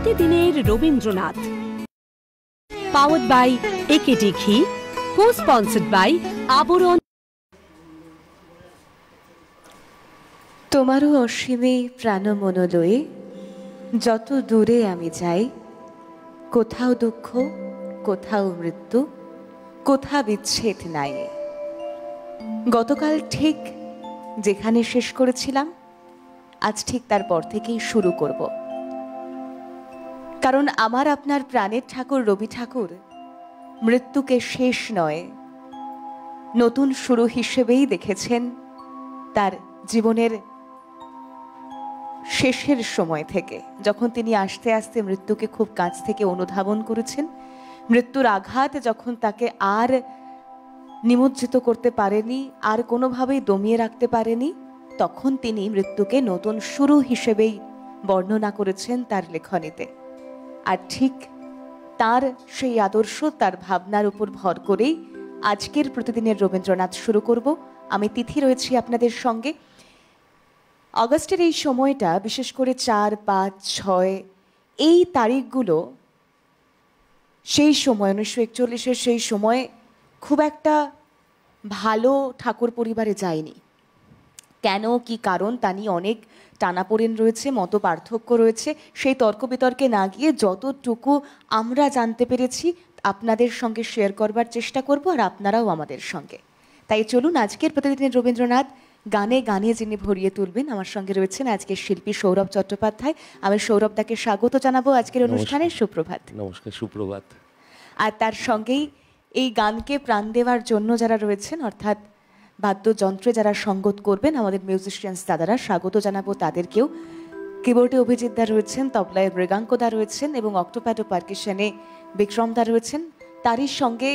প্রতিদিনের Rabindranath, powered by AKD ঘি, কো-স্পন্সর্ড by আবরণ। তোমারও অসীমে প্রাণ মনোলয়ে যত দূরে আমি যাই, কোথাও দুঃখ, কোথাও মৃত্যু, কোথা বিচ্ছেদ নাই। গতকাল ঠিক যেখানে শেষ করেছিলাম, আজ ঠিক তারপর থেকেই শুরু করব। কারণ আমার আপনার প্রাণের ঠাকুর রবি ঠাকুর মৃত্যুকে শেষ নয়, নতুন শুরু হিসেবেই দেখেছেন তার জীবনের শেষের সময় থেকে, যখন তিনি আস্তে আস্তে মৃত্যুকে খুব কাছ থেকে অনুধাবন করেছেন। মৃত্যুর আঘাত যখন তাকে আর নিমজ্জিত করতে পারেনি, আর কোনোভাবেই দমিয়ে রাখতে পারেনি, তখন তিনি মৃত্যুকে নতুন শুরু হিসেবেই বর্ণনা করেছেন তার লেখনীতে। আর ঠিক তার সেই আদর্শ, তার ভাবনার উপর ভর করেই আজকের প্রতিদিনের রবীন্দ্রনাথ শুরু করব। আমি তিথি রয়েছি আপনাদের সঙ্গে। অগস্টের এই সময়টা, বিশেষ করে 4, 5, 6 এই তারিখগুলো সেই সময় 1941-এর সেই সময় খুব একটা ভালো ঠাকুর পরিবারে যায়নি। কেন, কি কারণ, তা নিয়ে অনেক টানাপোড়েন রয়েছে, মত পার্থক্য রয়েছে। সেই তর্ক বিতর্কে না গিয়ে যতটুকু আমরা জানতে পেরেছি আপনাদের সঙ্গে শেয়ার করবার চেষ্টা করব, আর আপনারাও আমাদের সঙ্গে। তাই চলুন, আজকের প্রতিদিনের রবীন্দ্রনাথ গানে গানে যিনি ভরিয়ে তুলবেন, আমার সঙ্গে রয়েছেন আজকের শিল্পী সৌরভ চট্টোপাধ্যায়। আমি সৌরভদাকে স্বাগত জানাবো আজকের অনুষ্ঠানে। সুপ্রভাত। নমস্কার, সুপ্রভাত। আর তার সঙ্গেই এই গানকে প্রাণ দেওয়ার জন্য যারা রয়েছেন, অর্থাৎ বাদ্যযন্ত্রে যারা সঙ্গত করবেন, আমাদের মিউজিশিয়ানস দাদারা, স্বাগত জানাবো তাদেরকেও। কিবোর্ডে অভিজিৎ দা রয়েছেন, তবলায় মৃগাঙ্ক দা রয়েছেন এবং অক্টোপ্যাড ও পার্কিশনে বিক্রম দা রয়েছেন। তারই সঙ্গে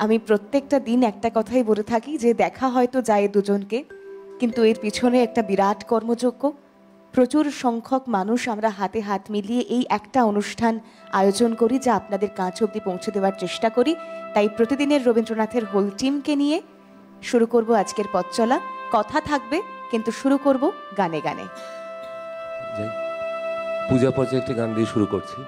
আমি প্রত্যেকটা দিন একটা কথাই বলে থাকি যে দেখা হয়তো যায় দুজনকে, কিন্তু এর পিছনে একটা বিরাট কর্মযজ্ঞ। প্রচুর সংখ্যক মানুষ আমরা হাতে হাত মিলিয়ে এই একটা অনুষ্ঠান আয়োজন করি, যা আপনাদের কাছ অবধি পৌঁছে দেওয়ার চেষ্টা করি। তাই প্রতিদিনের রবীন্দ্রনাথের হোল টিমকে নিয়ে শুরু করব আজকের পথ চলা। কথা থাকবে, কিন্তু শুরু করব গানে গানে। পূজা প্রজেক্টে গান দিয়ে শুরু করছি।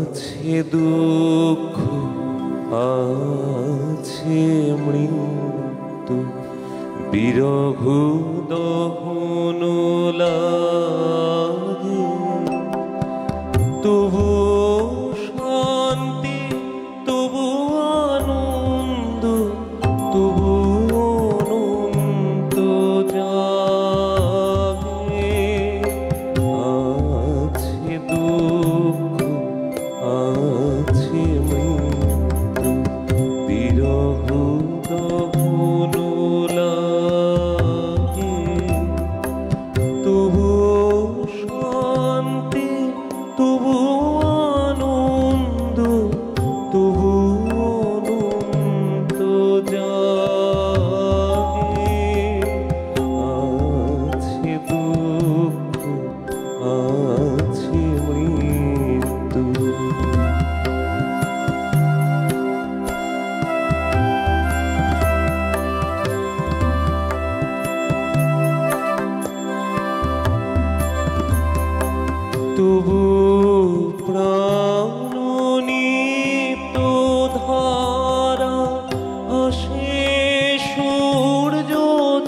আছে দুঃখ, আছে মৃত্যু, বিরহ দহন লাগে, তবু শান্তি, তবু আনন্দ, তবু অনন্ত জাগে। আছে দুঃখ, আছে মৃত্যু, বিরহ দহন লাগে, তবু শান্তি, তবু আনন্দ, তবু অনন্ত জাগে। আছে দুঃখ, আছে মৃত্যু। তবু প্রাণ নিপ্ত ধারা, হাসে সূর্য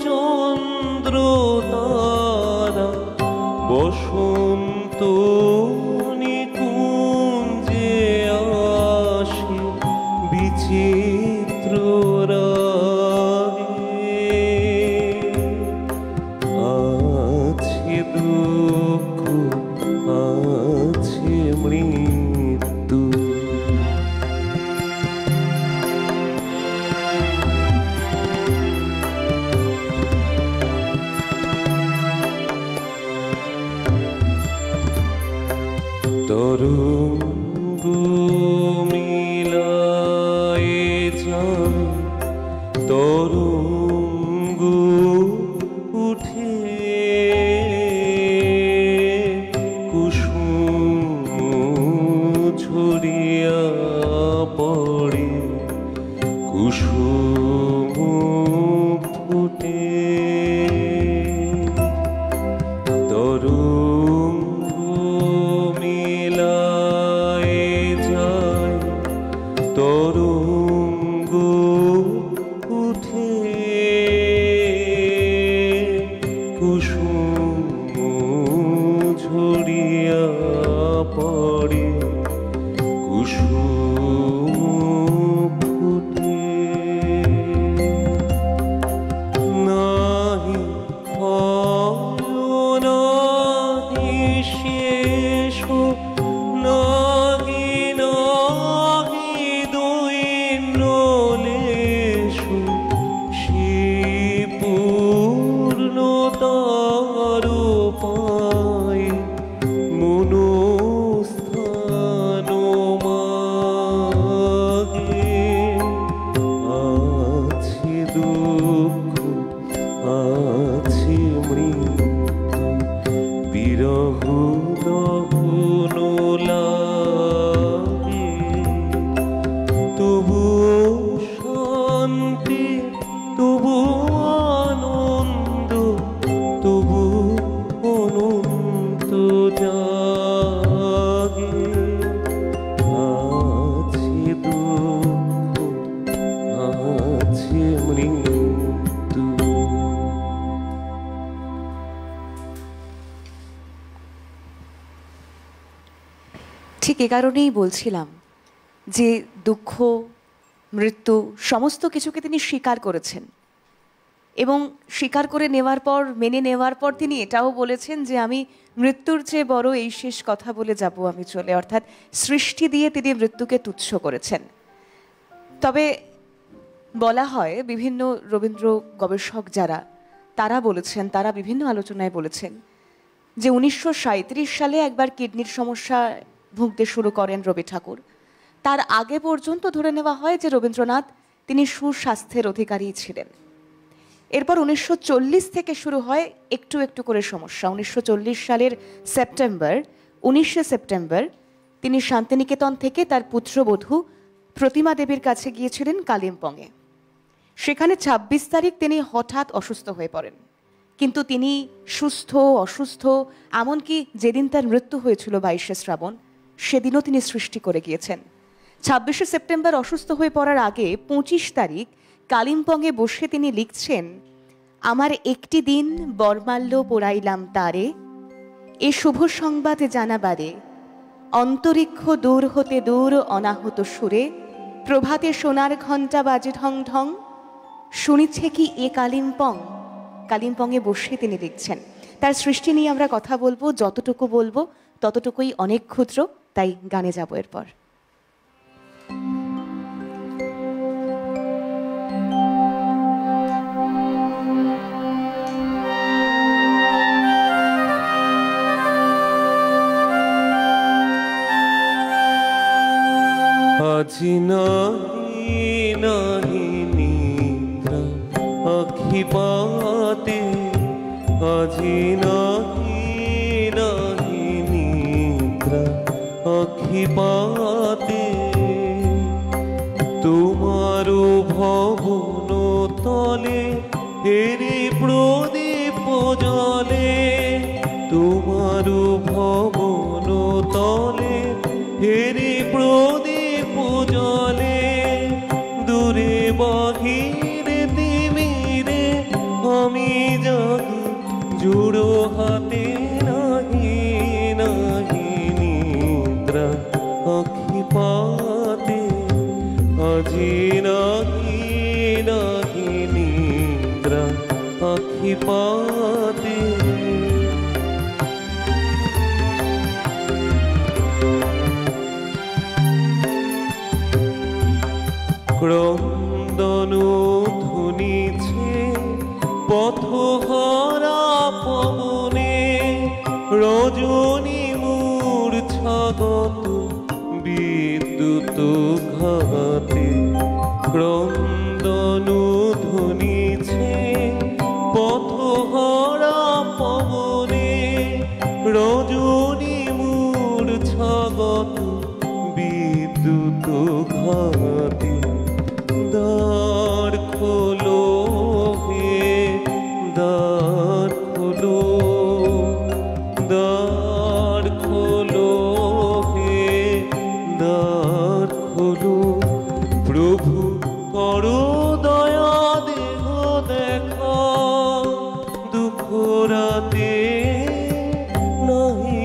চন্দ্র তারা, বসন্ত নিকুঞ্জে আসে বিচিত্র রাগে। আছে দুঃখ, আছে মৃত্যু। তরঙ্গ মিলায়ে যান, তরঙ্গ উঠে কুসুম ছড়িয়া পড়ে, কুসুম কুসুম ঝরিয়া পড়ে কুসুম ফুটে নাহি ফল নাহি শেষ নাহি নাহি দৈন্য লেশ পূর্ণতার পায় মনস্থান মাগে আছে দুঃখ আছে মৃত্যু বিরহ দহন লাগে তবু শান্তি তবু আনন্দ তবু অনন্ত জাগে আছে দুঃখ আছে মৃত্যু। ঠিক এ কারণেই বলছিলাম যে দুঃখ মৃত্যু সমস্ত কিছুকে তিনি স্বীকার করেছেন এবং স্বীকার করে নেওয়ার পর মেনে নেওয়ার পর তিনি এটাও বলেছেন যে আমি মৃত্যুর চেয়ে বড় এই শেষ কথা বলে যাব আমি চলে, অর্থাৎ সৃষ্টি দিয়ে তিনি মৃত্যুকে তুচ্ছ করেছেন। তবে বলা হয় বিভিন্ন রবীন্দ্র গবেষক যারা তারা বলেছেন, তারা বিভিন্ন আলোচনায় বলেছেন যে 1937 সালে একবার কিডনির সমস্যা ভুগতে শুরু করেন রবি ঠাকুর। তার আগে পর্যন্ত ধরে নেওয়া হয় যে রবীন্দ্রনাথ তিনি সুস্বাস্থ্যের অধিকারী ছিলেন। এরপর 1940 থেকে শুরু হয় একটু একটু করে সমস্যা। 1940 সালের সেপ্টেম্বর 19শে সেপ্টেম্বর তিনি শান্তিনিকেতন থেকে তার পুত্রবধূ প্রতিমা দেবীর কাছে গিয়েছিলেন কালিম্পংয়ে। সেখানে 26 তারিখ তিনি হঠাৎ অসুস্থ হয়ে পড়েন, কিন্তু তিনি সুস্থ অসুস্থ এমনকি যেদিন তার মৃত্যু হয়েছিল 22শে শ্রাবণ সেদিনও তিনি সৃষ্টি করে গিয়েছেন। 26শে সেপ্টেম্বর অসুস্থ হয়ে পড়ার আগে 25 তারিখ কালিম্পংয়ে বসে তিনি লিখছেন, আমার একটি দিন বরমাল্য পোড়াইলাম তারে, এ শুভ সংবাদ জানাবারে, অন্তরিক্ষ দূর হতে দূর অনাহত সুরে, প্রভাতে সোনার ঘণ্টা বাজে ঢং ঢং, শুনিছে কি এ কালিম্পং। কালিম্পংয়ে বসে তিনি লিখছেন। তার সৃষ্টি নিয়ে আমরা কথা বলবো, যতটুকু বলবো ততটুকুই অনেক ক্ষুদ্র, তাই গানে যাব এরপর। আজি নাহি নাহি নিদ্রা আখি পাতে, আজি নাহি নাহি নিদ্রা আখি পাতে, তোমারও ভবন তলে হেরি প্রদীপ জলে, তোমারও ভবন তলে হেরি প্রদীপ জলে, দূরে বাহিরে তিমিরে আমি জাগি জুড়ো হাতে নাহি নাহি নিদ্রা আখি পাতে, আজি নাহি নাহি নিদ্রা আখি পাতে। ক্রন্দন ধুনিছে পথহারা পবনে, রজনী মূর্ছাগত বিদ্যুৎ ঘাতে, ক্রন্দন ধুনিছে পথহারা পবনে, রজনী মূর্ছাগত বিদ্যুৎ ঘাতে, দ্বার খোলো হে দ্বার খোলো, দ্বার খোলো হে দ্বার খোলো, প্রভু করো দয়া দেহ দেখা, দুঃখ রাত পাতে নাহি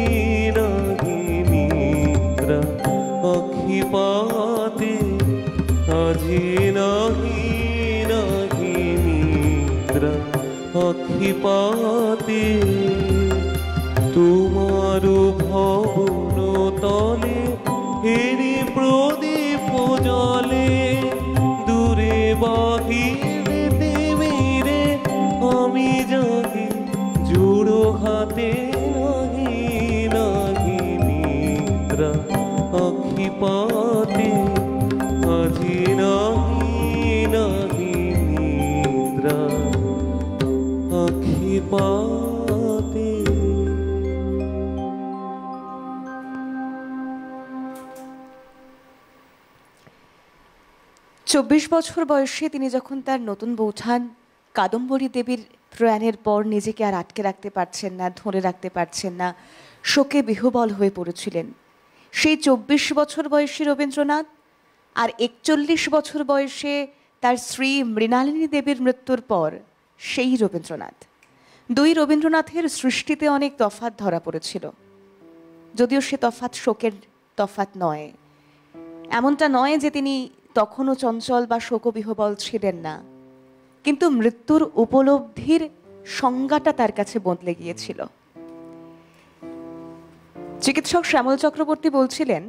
নাহি নিদ্রা আখি পাতে আজি নাহি নাহি নিদ্রা আখি পাতে তোমার ভবন তলে হেরি প্রদীপ জলে দূরে বাহিরে দেবীরে আমি জাগি জোড়ো হাতে নাহি নাহি নিদ্রা আখি পাতে আজি নাহি নাহি নিদ্রা আখি পাতে। 24 বছর বয়সে তিনি যখন তার নতুন বৌঠান কাদম্বরী দেবীর প্রয়াণের পর নিজেকে আর আটকে রাখতে পারছেন না, ধরে রাখতে পারছেন না, শোকে বিহ্বল হয়ে পড়েছিলেন, সেই 24 বছর বয়সী রবীন্দ্রনাথ আর 41 বছর বয়সে তার স্ত্রী মৃণালিনী দেবীর মৃত্যুর পর সেই রবীন্দ্রনাথ, দুই রবীন্দ্রনাথের সৃষ্টিতে অনেক তফাৎ ধরা পড়েছিল। যদিও সে তফাৎ শোকের তফাৎ নয়, এমনটা নয় যে তিনি তখনও চঞ্চল বা শোকবিহ্বল ছিলেন না, কিন্তু মৃত্যুর উপলব্ধির সংজ্ঞাটা তার কাছে বদলে গিয়েছিল। চিকিৎসক শ্যামল চক্রবর্তী বলছিলেন,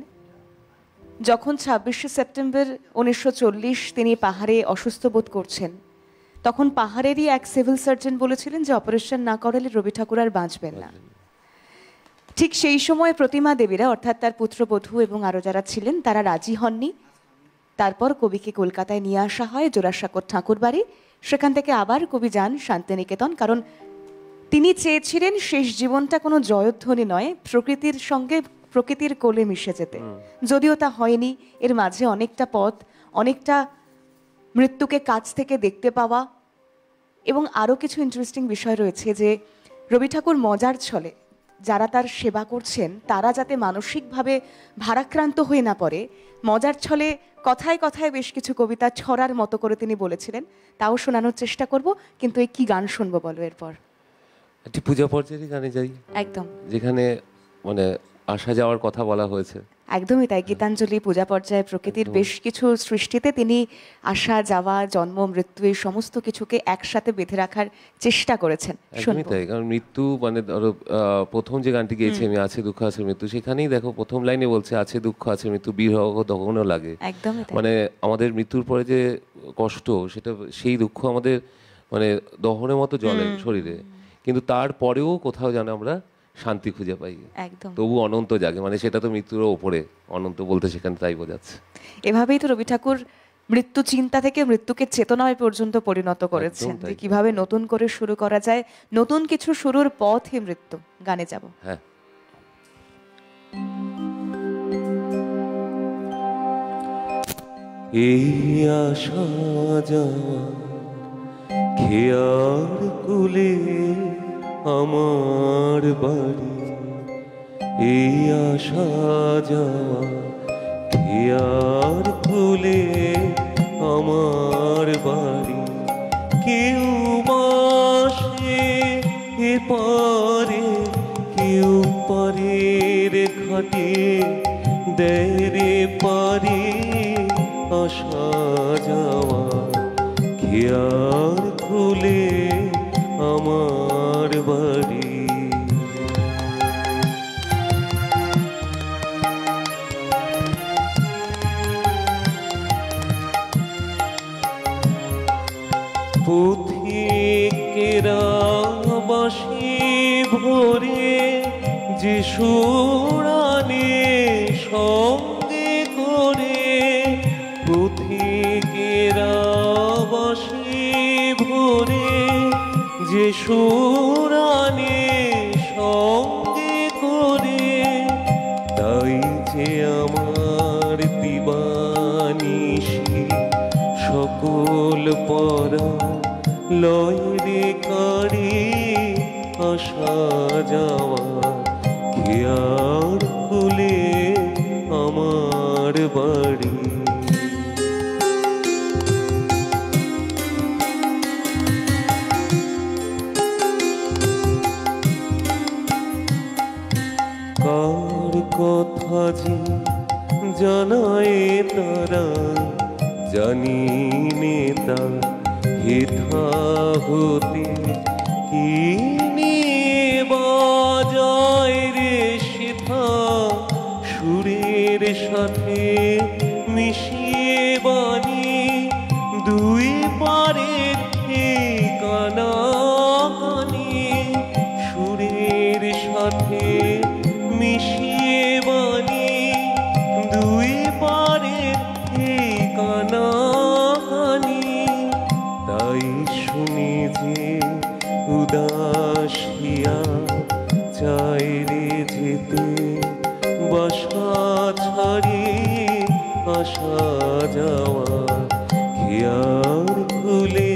যখন 26শে সেপ্টেম্বর 1940 তিনি পাহাড়ে অসুস্থ বোধ করছেন, তখন পাহাড়েরই এক সিভিল সার্জন বলেছিলেন যে অপারেশন না করালে রবি ঠাকুর আর বাঁচবেন না। ঠিক সেই সময় প্রতিমা দেবীরা, অর্থাৎ তার পুত্রবধূ এবং আরো যারা ছিলেন, তারা রাজি হননি। তারপর কবিকে কলকাতায় নিয়ে আসা হয়, জোড়াসাঁকোর ঠাকুর বাড়ি। সেখান থেকে আবার কবি যান শান্তিনিকেতন, কারণ তিনি চেয়েছিলেন শেষ জীবনটা কোনো জয়ধ্বনি নয়, প্রকৃতির সঙ্গে প্রকৃতির কোলে মিশে যেতে। যদিও তা হয়নি, এর মাঝে অনেকটা পথ, অনেকটা মৃত্যুকে কাছ থেকে দেখতে পাওয়া এবং আরও কিছু ইন্টারেস্টিং বিষয় রয়েছে, যে রবি ঠাকুর মজার ছলে যারা তার সেবা করছেন তারা যাতে মানসিকভাবে ভারাক্রান্ত হয়ে না পড়ে, মজার ছলে কথায় কথায় বেশ কিছু কবিতা ছড়ার মতো করে তিনি বলেছিলেন। তাও শোনানোর চেষ্টা করব, কিন্তু এই কি গান শুনবো বলো এরপর? একটি পূজা পর্যায়ের গানে যাই, একদম, যেখানে মানে আসা যাওয়ার কথা বলা হয়েছে। একদমই তাই। গীতাঞ্জলি পূজা পর্যায়ে প্রকৃতির বেশ কিছু সৃষ্টিতে তিনি আসা যাওয়া, জন্ম মৃত্যু এই সমস্ত কিছুকে একসাথে বেঁধে রাখার চেষ্টা করেছেন। একদমই তাই, কারণ মৃত্যু মানে ধরো প্রথম যে গানটি গেয়েছি আমি, আছে দুঃখ আছে মৃত্যু, সেখানেই দেখো প্রথম লাইনে বলছে আছে দুঃখ আছে মৃত্যু বিরহ দহনও লাগে। একদমই তাই, মানে আমাদের মৃত্যুর পরে যে কষ্ট, সেটা সেই দুঃখ আমাদের মানে দহনের মতো জ্বলে শরীরে, কিন্তু তারপরেও কোথাও যেন আমরা শান্তি খুঁজে পাই, একদম তবু অনন্ত জাগে। মানে সেটা তো মৃত্যুরও ওপরে, অনন্ত বলতে সেখানে তাই বোঝাচ্ছে। এভাবেই তো রবি ঠাকুর মৃত্যু চিন্তা থেকে মৃত্যুকে চেতনায় পর্যন্ত পরিণত করেছেন, যে কিভাবে নতুন করে শুরু করা যায়, নতুন কিছু শুরুর পথে মৃত্যু। গানে যাব। হ্যাঁ, এই আশা যাওয়া খেয়ার কুলে আমার বাড়ি, এই আসা যাওয়া খেয়ার কুলে আমার বাড়ি, কেউ বাসে এপারে কেউ পারের ঘাটে দেয় রে পারে আসা যাওয়া খেয়ার কুলে আমার বাড়ি। পথিকেরা বাঁশি ভরে যে সুরানে সঙ্গে করে, পথিকেরা বাঁশি ভরে যে সুরানে সঙ্গে করে, তাই যে আমার দিবানিশি সকল পরা লয় রে কাড়ি আসা যাওয়া খেয়ার কুলে আমার বাড়ি। কার কথা যে জানায় তারা, জানি নে তা হেথা হতে কি নিয়ে বাজায় রে সেথা, সুরের সাথে মিশিয়ে বাণী দুই পারের ঠিকানা কানি, সুরের সাথে মিশিয়ে বাণী দুই পারের ঠিকানা কানি। তাই শুনি যে উদাসিয়া চাই রে যেতে, বাসা ছাড়িয়ে আসা যাওয়া, খেয়ার খুলে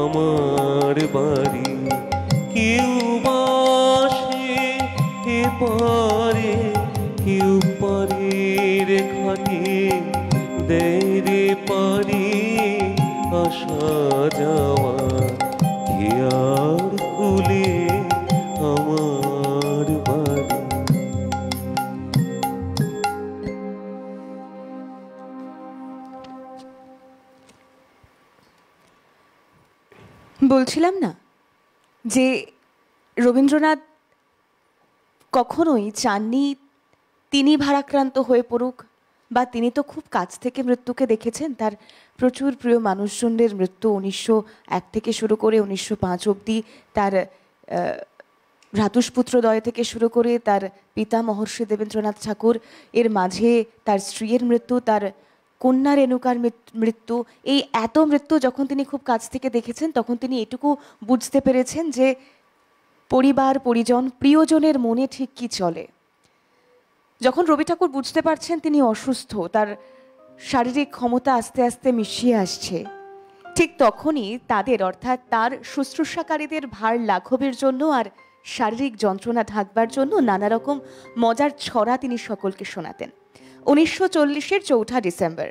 আমার বাড়ি কেউ বাসে এপারে, কেউ পারের ঘাটে দেয় রে পারি আসা যাওয়া, খেয়ার খুলে আমার বাড়ি। বলছিলাম না যে রবীন্দ্রনাথ কখনোই চাননি তিনি ভারাক্রান্ত হয়ে পড়ুক, বা তিনি তো খুব কাছ থেকে মৃত্যুকে দেখেছেন। তার প্রচুর প্রিয় মানুষজনের মৃত্যু 1901 থেকে শুরু করে 1905 অবধি, তার ভ্রাতুষ্পুত্রদ্বয় থেকে শুরু করে তার পিতা মহর্ষি দেবেন্দ্রনাথ ঠাকুর, এর মাঝে তার স্ত্রীর মৃত্যু, তার কন্যা রেণুকার মৃত্যু, এই এত মৃত্যু যখন তিনি খুব কাছ থেকে দেখেছেন, তখন তিনি এটুকু বুঝতে পেরেছেন যে পরিবার পরিজন প্রিয়জনের মনে ঠিক কি চলে। যখন রবি ঠাকুর বুঝতে পারছেন তিনি অসুস্থ, তার শারীরিক ক্ষমতা আস্তে আস্তে মিশিয়ে আসছে, ঠিক তখনই তাদের অর্থাৎ তার শুশ্রূষাকারীদের ভার লাঘবের জন্য আর শারীরিক যন্ত্রণা ঢাকবার জন্য নানা রকম মজার ছড়া তিনি সকলকে শোনাতেন। 1940-এর 4 ডিসেম্বর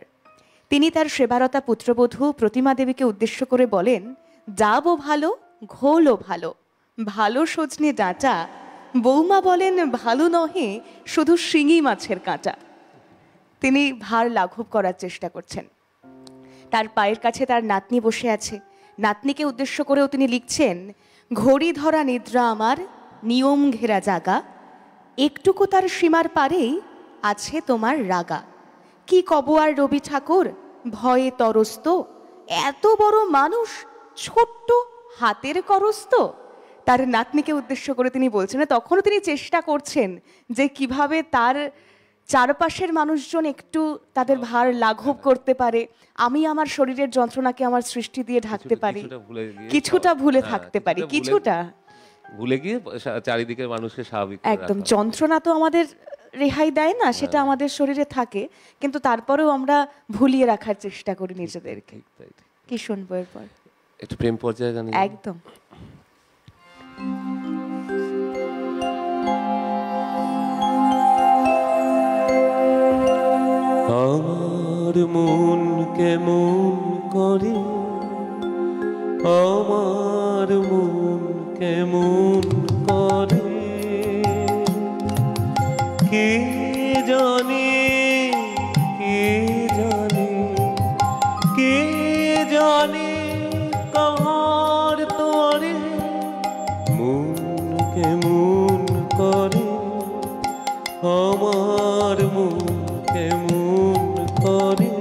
তিনি তার সেবারতা পুত্রবধূ প্রতিমা দেবীকে উদ্দেশ্য করে বলেন, ডাবও ভালো ঘোলও ভালো, ভালো সজনে ডাঁটা, বৌমা বলেন ভালো নহে শুধু শিঙি মাছের কাঁটা। তিনি ভার লাঘব করার চেষ্টা করছেন। তার পায়ের কাছে তার নাতনি বসে আছে, নাতনিকে উদ্দেশ্য করেও তিনি লিখছেন, ঘড়ি ধরা নিদ্রা আমার নিয়ম ঘেরা জাগা, একটুকু তার সীমার পারেই আছে তোমার রাগা। কি কব আর রবি ঠাকুর ভয়ে তরস্ত, এত বড় মানুষ ছোট্ট হাতের করস্ত। তার নাতনিকে উদ্দেশ্য করে তিনি বলছেন, তখনও তিনি চেষ্টা করছেন যে কিভাবে তার চারপাশের মানুষজন একটু তাদের ভার লাঘব করতে পারে, আমি আমার শরীরের যন্ত্রণাকে আমার সৃষ্টি দিয়ে ঢাকতে পারি, কিছুটা ভুলে থাকতে পারি, কিছুটা ভুলে গিয়ে চারিদিকের মানুষকে স্বাভাবিক। একদম যন্ত্রণা তো আমাদের রেহাই দেয় না, সেটা আমাদের শরীরে থাকে, কিন্তু তারপরেও আমরা ভুলিয়ে রাখার চেষ্টা করি নিজেদেরকে। কি শুনবো এরপর? একটু প্রেম পর্যায়ে গান। একদম। আমার মন কেমন করে, আমার মন কেমন করে, কে জানে, কে জানে, কে জানে কার তরে, মন কেমন করে, আমার মন কেমন করে।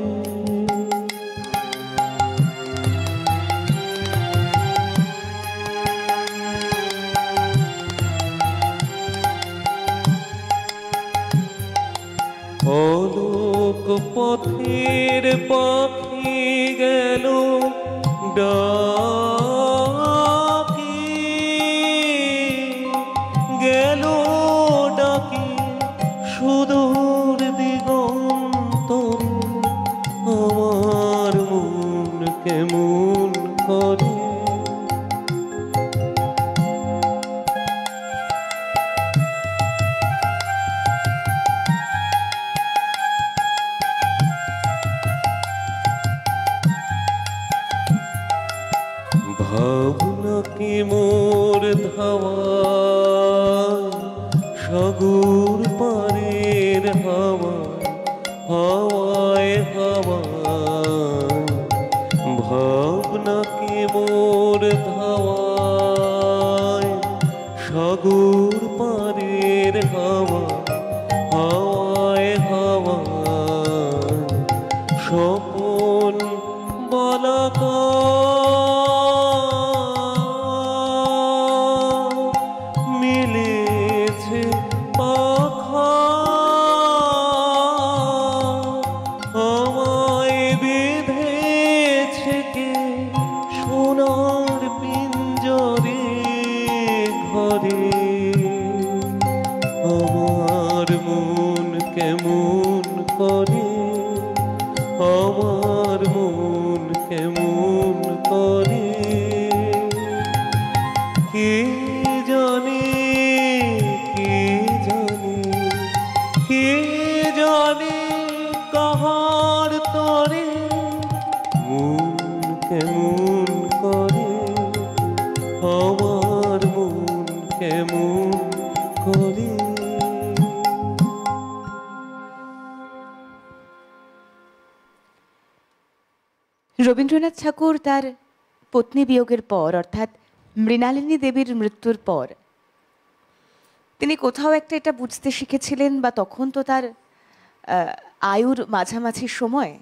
অলোক পথের পাখি গেল ডাকি, গেল ডাকি সুদূর দিগন্তরে, আমার মন কেমন করে। ভাবনা কি মোর ধাওয়ায় সাগর পারের হাওয়ায় হাওয়ায় হাওয়ায় ভাবনাকে মোর ধাওয়ায় সাগর পারের হাওয়ায় হাওয়ায় হাওয়ায় স্বপন বলাকা মিলেছে পাখা আমায় বেঁধেছে কে সোনার পিঞ্জরে ঘরে আমার মন কেমন করে আমার মন কেমন করে কে জানে কে জানে কে জানে কাহার তরে মন কেমন করে আমার মন কেমন করে। রবীন্দ্রনাথ ঠাকুর তার পত্নী বিয়োগের পর অর্থাৎ মৃণালিনী দেবীর মৃত্যুর পর তিনি কোথাও একটা এটা বুঝতে শিখেছিলেন, বা তখন তো তার আয়ুর মাঝামাঝি সময়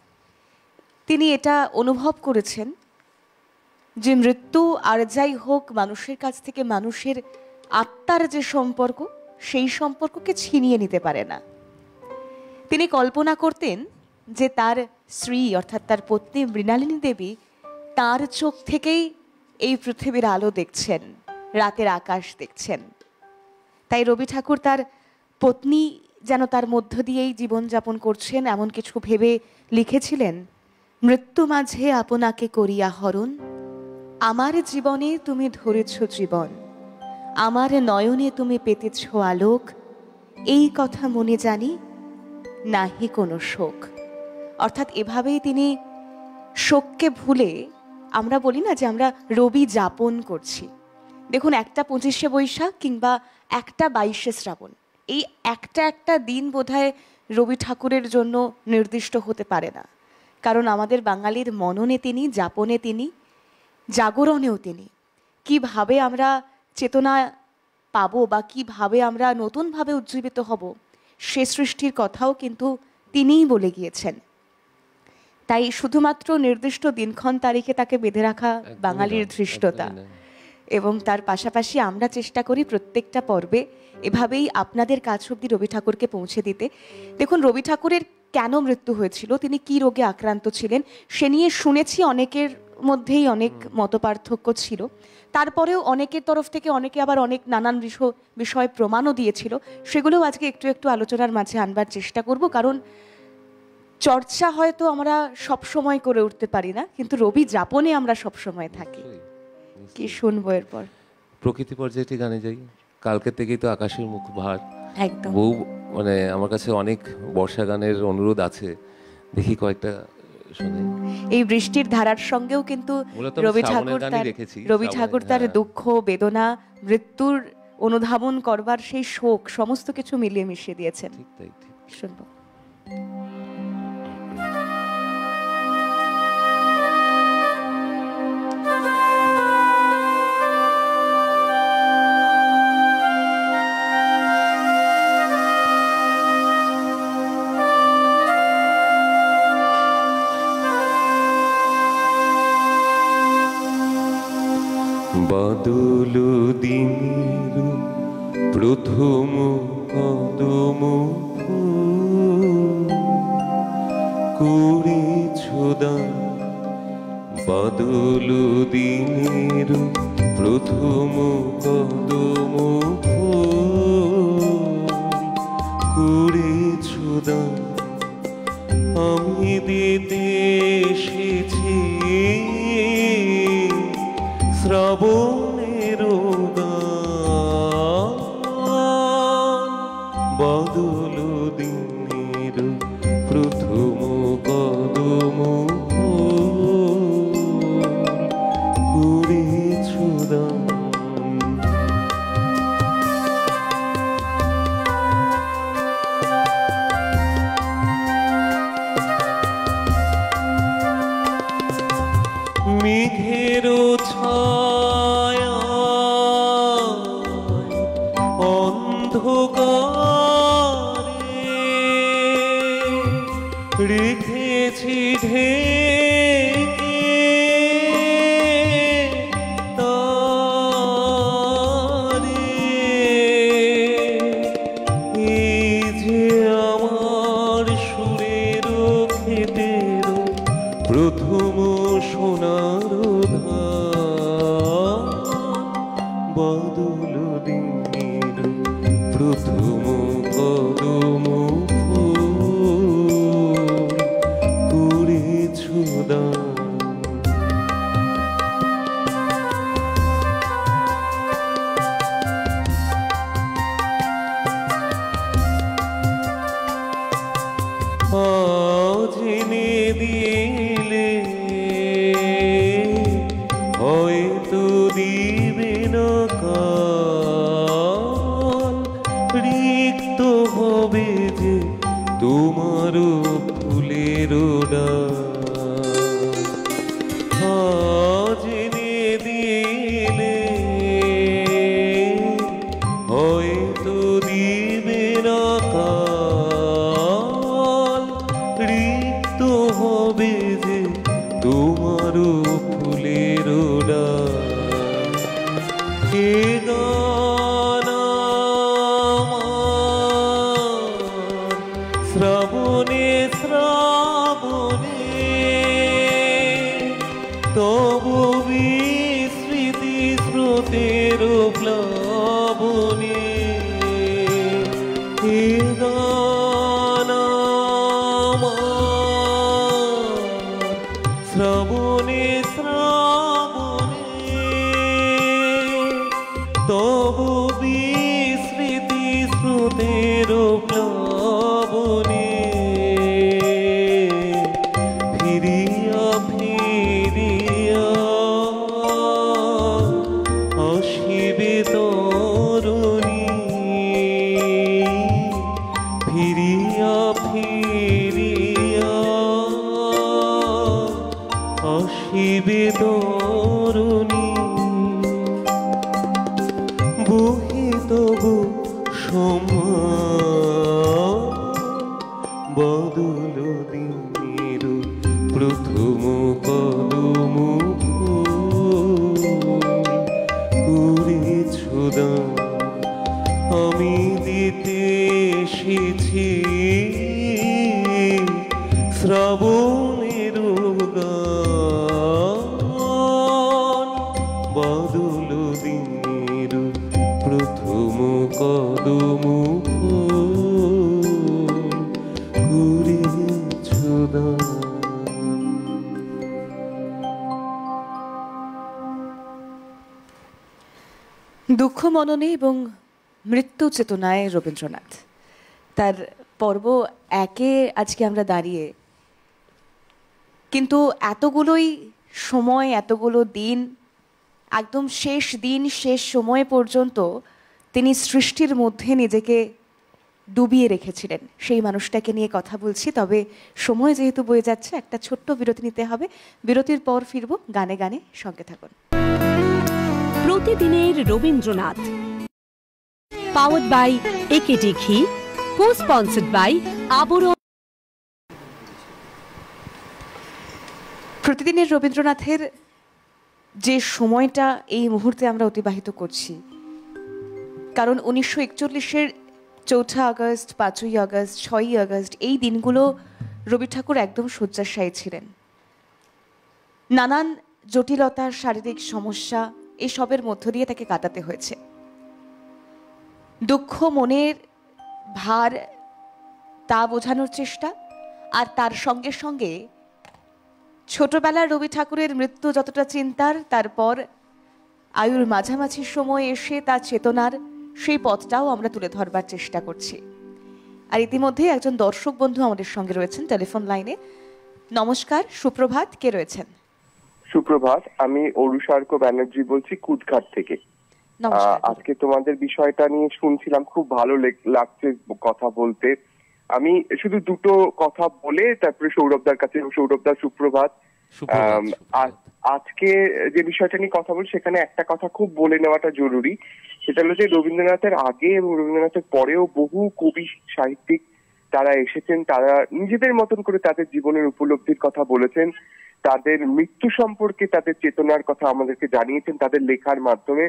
তিনি এটা অনুভব করেছেন যে মৃত্যু আর যাই হোক মানুষের কাছ থেকে মানুষের আত্মার যে সম্পর্ক সেই সম্পর্ককে ছিনিয়ে নিতে পারে না। তিনি কল্পনা করতেন যে তার স্ত্রী অর্থাৎ তার পত্নী মৃণালিনী দেবী তার চোখ থেকেই এই পৃথিবীর আলো দেখছেন, রাতের আকাশ দেখছেন। তাই রবি ঠাকুর তার পত্নী যেন তার মধ্য দিয়েই জীবনযাপন করছেন এমন কিছু ভেবে লিখেছিলেন, মৃত্যু মাঝে আপনাকে করিয়া হরণ, আমার জীবনে তুমি ধরেছ জীবন, আমার নয়নে তুমি পেতেছ আলোক, এই কথা মনে জানি নাহি কোনো শোক। অর্থাৎ এভাবেই তিনি শোককে ভুলে, আমরা বলি না যে আমরা রবি যাপন করছি। দেখুন, একটা 25শে বৈশাখ কিংবা একটা 22শে শ্রাবণ, এই একটা দিন বোধহয় রবি ঠাকুরের জন্য নির্দিষ্ট হতে পারে না, কারণ আমাদের বাঙালির মননে তিনি, যাপনে তিনি, জাগরণেও তিনি। কিভাবে আমরা চেতনা পাবো বা কিভাবে আমরা নতুনভাবে উজ্জীবিত হব সে সৃষ্টির কথাও কিন্তু তিনিই বলে গিয়েছেন। তাই শুধুমাত্র নির্দিষ্ট দিনক্ষণ তারিখে তাকে বেঁধে রাখা বাঙালির ধৃষ্টতা। এবং তার পাশাপাশি আমরা চেষ্টা করি প্রত্যেকটা পর্বে এভাবেই আপনাদের কাছ অবধি রবি ঠাকুরকে পৌঁছে দিতে। দেখুন, রবি ঠাকুরের কেন মৃত্যু হয়েছিল, তিনি কি রোগে আক্রান্ত ছিলেন সে নিয়ে শুনেছি অনেকের মধ্যেই অনেক মতপার্থক্য ছিল। তারপরেও অনেকের তরফ থেকে অনেকে আবার অনেক নানান বিষয় প্রমাণও দিয়েছিল। সেগুলোও আজকে একটু একটু আলোচনার মাঝে আনবার চেষ্টা করব, কারণ চর্চা হয়তো আমরা সব সময় করে উঠতে পারি না, কিন্তু রবি যাপনে আমরা সব সময় থাকি। কি শুনবো এরপর? প্রকৃতি পর্যায়টি গানে যাই। কালকে থেকেই তো আকাশের মুখ ভার, একদম বহু মানে আমার কাছে অনেক বর্ষা গানের অনুরোধ আছে, দেখি কয়েকটা শুনে। এই বৃষ্টির ধারার সঙ্গেও কিন্তু রবি ঠাকুর তার দুঃখ, বেদনা, মৃত্যুর অনুধাবন করবার সেই শোক সমস্ত কিছু মিলিয়ে মিশিয়ে দিয়েছেন। ঠিক তাই, ঠিক শুনবো। বাদল দিনের প্রথম কদম করেছ দান, বাদল দিনের প্রথম কদম করেছ দান, আমি দিতে এসেছি শ্রাবণের গান, বাদল দিনের প্রথম কদম করেছ দান। অন্ধকারে রেখেছি ঢেকে তারে, এই যে আমার সুরের ক্ষেতের প্রথম সোনার ধান, বাদল দিনের প্রথম কদম ফুল করেছ দান। আজ এনে দিলে হয়তো দিবে না কাল, রিক্ত হবে যে তোমার ফুলের ডাল। আজ এনে দিলে হয়তো দিবে না কাল, রিক্ত হবে যে তোমার ফুলের ডাল। এ গান আমার শ্রাবণে শ্রাবণে তবু বিস্মৃতি স্রোতের প্লাবনে। এ গান আমার শ্রাবণে শ্রাবণে তবু বিস্মৃতি স্রোতের প্লাবনে। ফিরিয়া ফিরিয়া আসিবে তরুণী, ফিরিয়া ফিরিয়া আসিবে তরুণী। বহে তবু সময় বাদল দিনের প্রথম কদম ফুল করেছ দান। আমি দিতে এসেছি শ্রাবণের গান, বাদল দিনের প্রথম কদম ফুল করেছ দান। দুঃখ মননে এবং মৃত্যু চেতনায় রবীন্দ্রনাথ, তার পর্ব একে আজকে আমরা দাঁড়িয়ে। কিন্তু এতগুলোই সময়, এতগুলো দিন, একদম শেষ দিন শেষ সময় পর্যন্ত তিনি সৃষ্টির মধ্যে নিজেকে ডুবিয়ে রেখেছিলেন। সেই মানুষটাকে নিয়ে কথা বলছি। তবে সময় যেহেতু বয়ে যাচ্ছে, একটা ছোট্ট বিরতি নিতে হবে। বিরতির পর ফিরবো গানে গানে, সঙ্গে থাকুন। প্রতিদিনের রবীন্দ্রনাথ, পাওয়ার্ড বাই একেডি ঘি, কো স্পন্সর্ড বাই আবরণ। প্রতিদিনের রবীন্দ্রনাথের যে সময়টা এই মুহূর্তে আমরা অতিবাহিত করছি, কারণ 1941-এর 4 আগস্ট, 5ই আগস্ট, 6ই আগস্ট এই দিনগুলো রবি ঠাকুর একদম শয্যাশায়ী ছিলেন। নানান জটিলতা, শারীরিক সমস্যা এসবের মধ্য দিয়ে তাকে কাটাতে হয়েছে। দুঃখ মনের ভার তা বোঝানোর চেষ্টা, আর তার সঙ্গে সঙ্গে ছোটবেলার রবি ঠাকুরের মৃত্যু যতটা চিন্তার, তারপর আয়ুর মাঝামাঝি সময় এসে তার চেতনার সেই পথটাও আমরা তুলে ধরবার চেষ্টা করছি। আর ইতিমধ্যে একজন দর্শক বন্ধু আমাদের সঙ্গে রয়েছেন টেলিফোন লাইনে। নমস্কার, সুপ্রভাত, কে রয়েছেন? সুপ্রভাত, আমি অরুষার্ক ব্যানার্জি বলছি কুদঘাট থেকে। আজকে তোমাদের বিষয়টা নিয়ে শুনছিলাম, খুব ভালো লাগছে কথা বলতে। আমি শুধু দুটো কথা বলে তারপরে সৌরভদার কাছে, সৌরভদার সুপ্রভাত, আজকে যে বিষয়টা নিয়ে কথা বল, সেখানে একটা কথা খুব বলে নেওয়াটা জরুরি। সেটা হলো যে রবীন্দ্রনাথের আগে এবং রবীন্দ্রনাথের পরেও বহু কবি সাহিত্যিক তারা এসেছেন, তারা নিজেদের মতন করে তাদের জীবনের উপলব্ধির কথা বলেছেন, তাদের মৃত্যু সম্পর্কে তাদের চেতনার কথা আমাদেরকে জানিয়েছেন তাদের লেখার মাধ্যমে।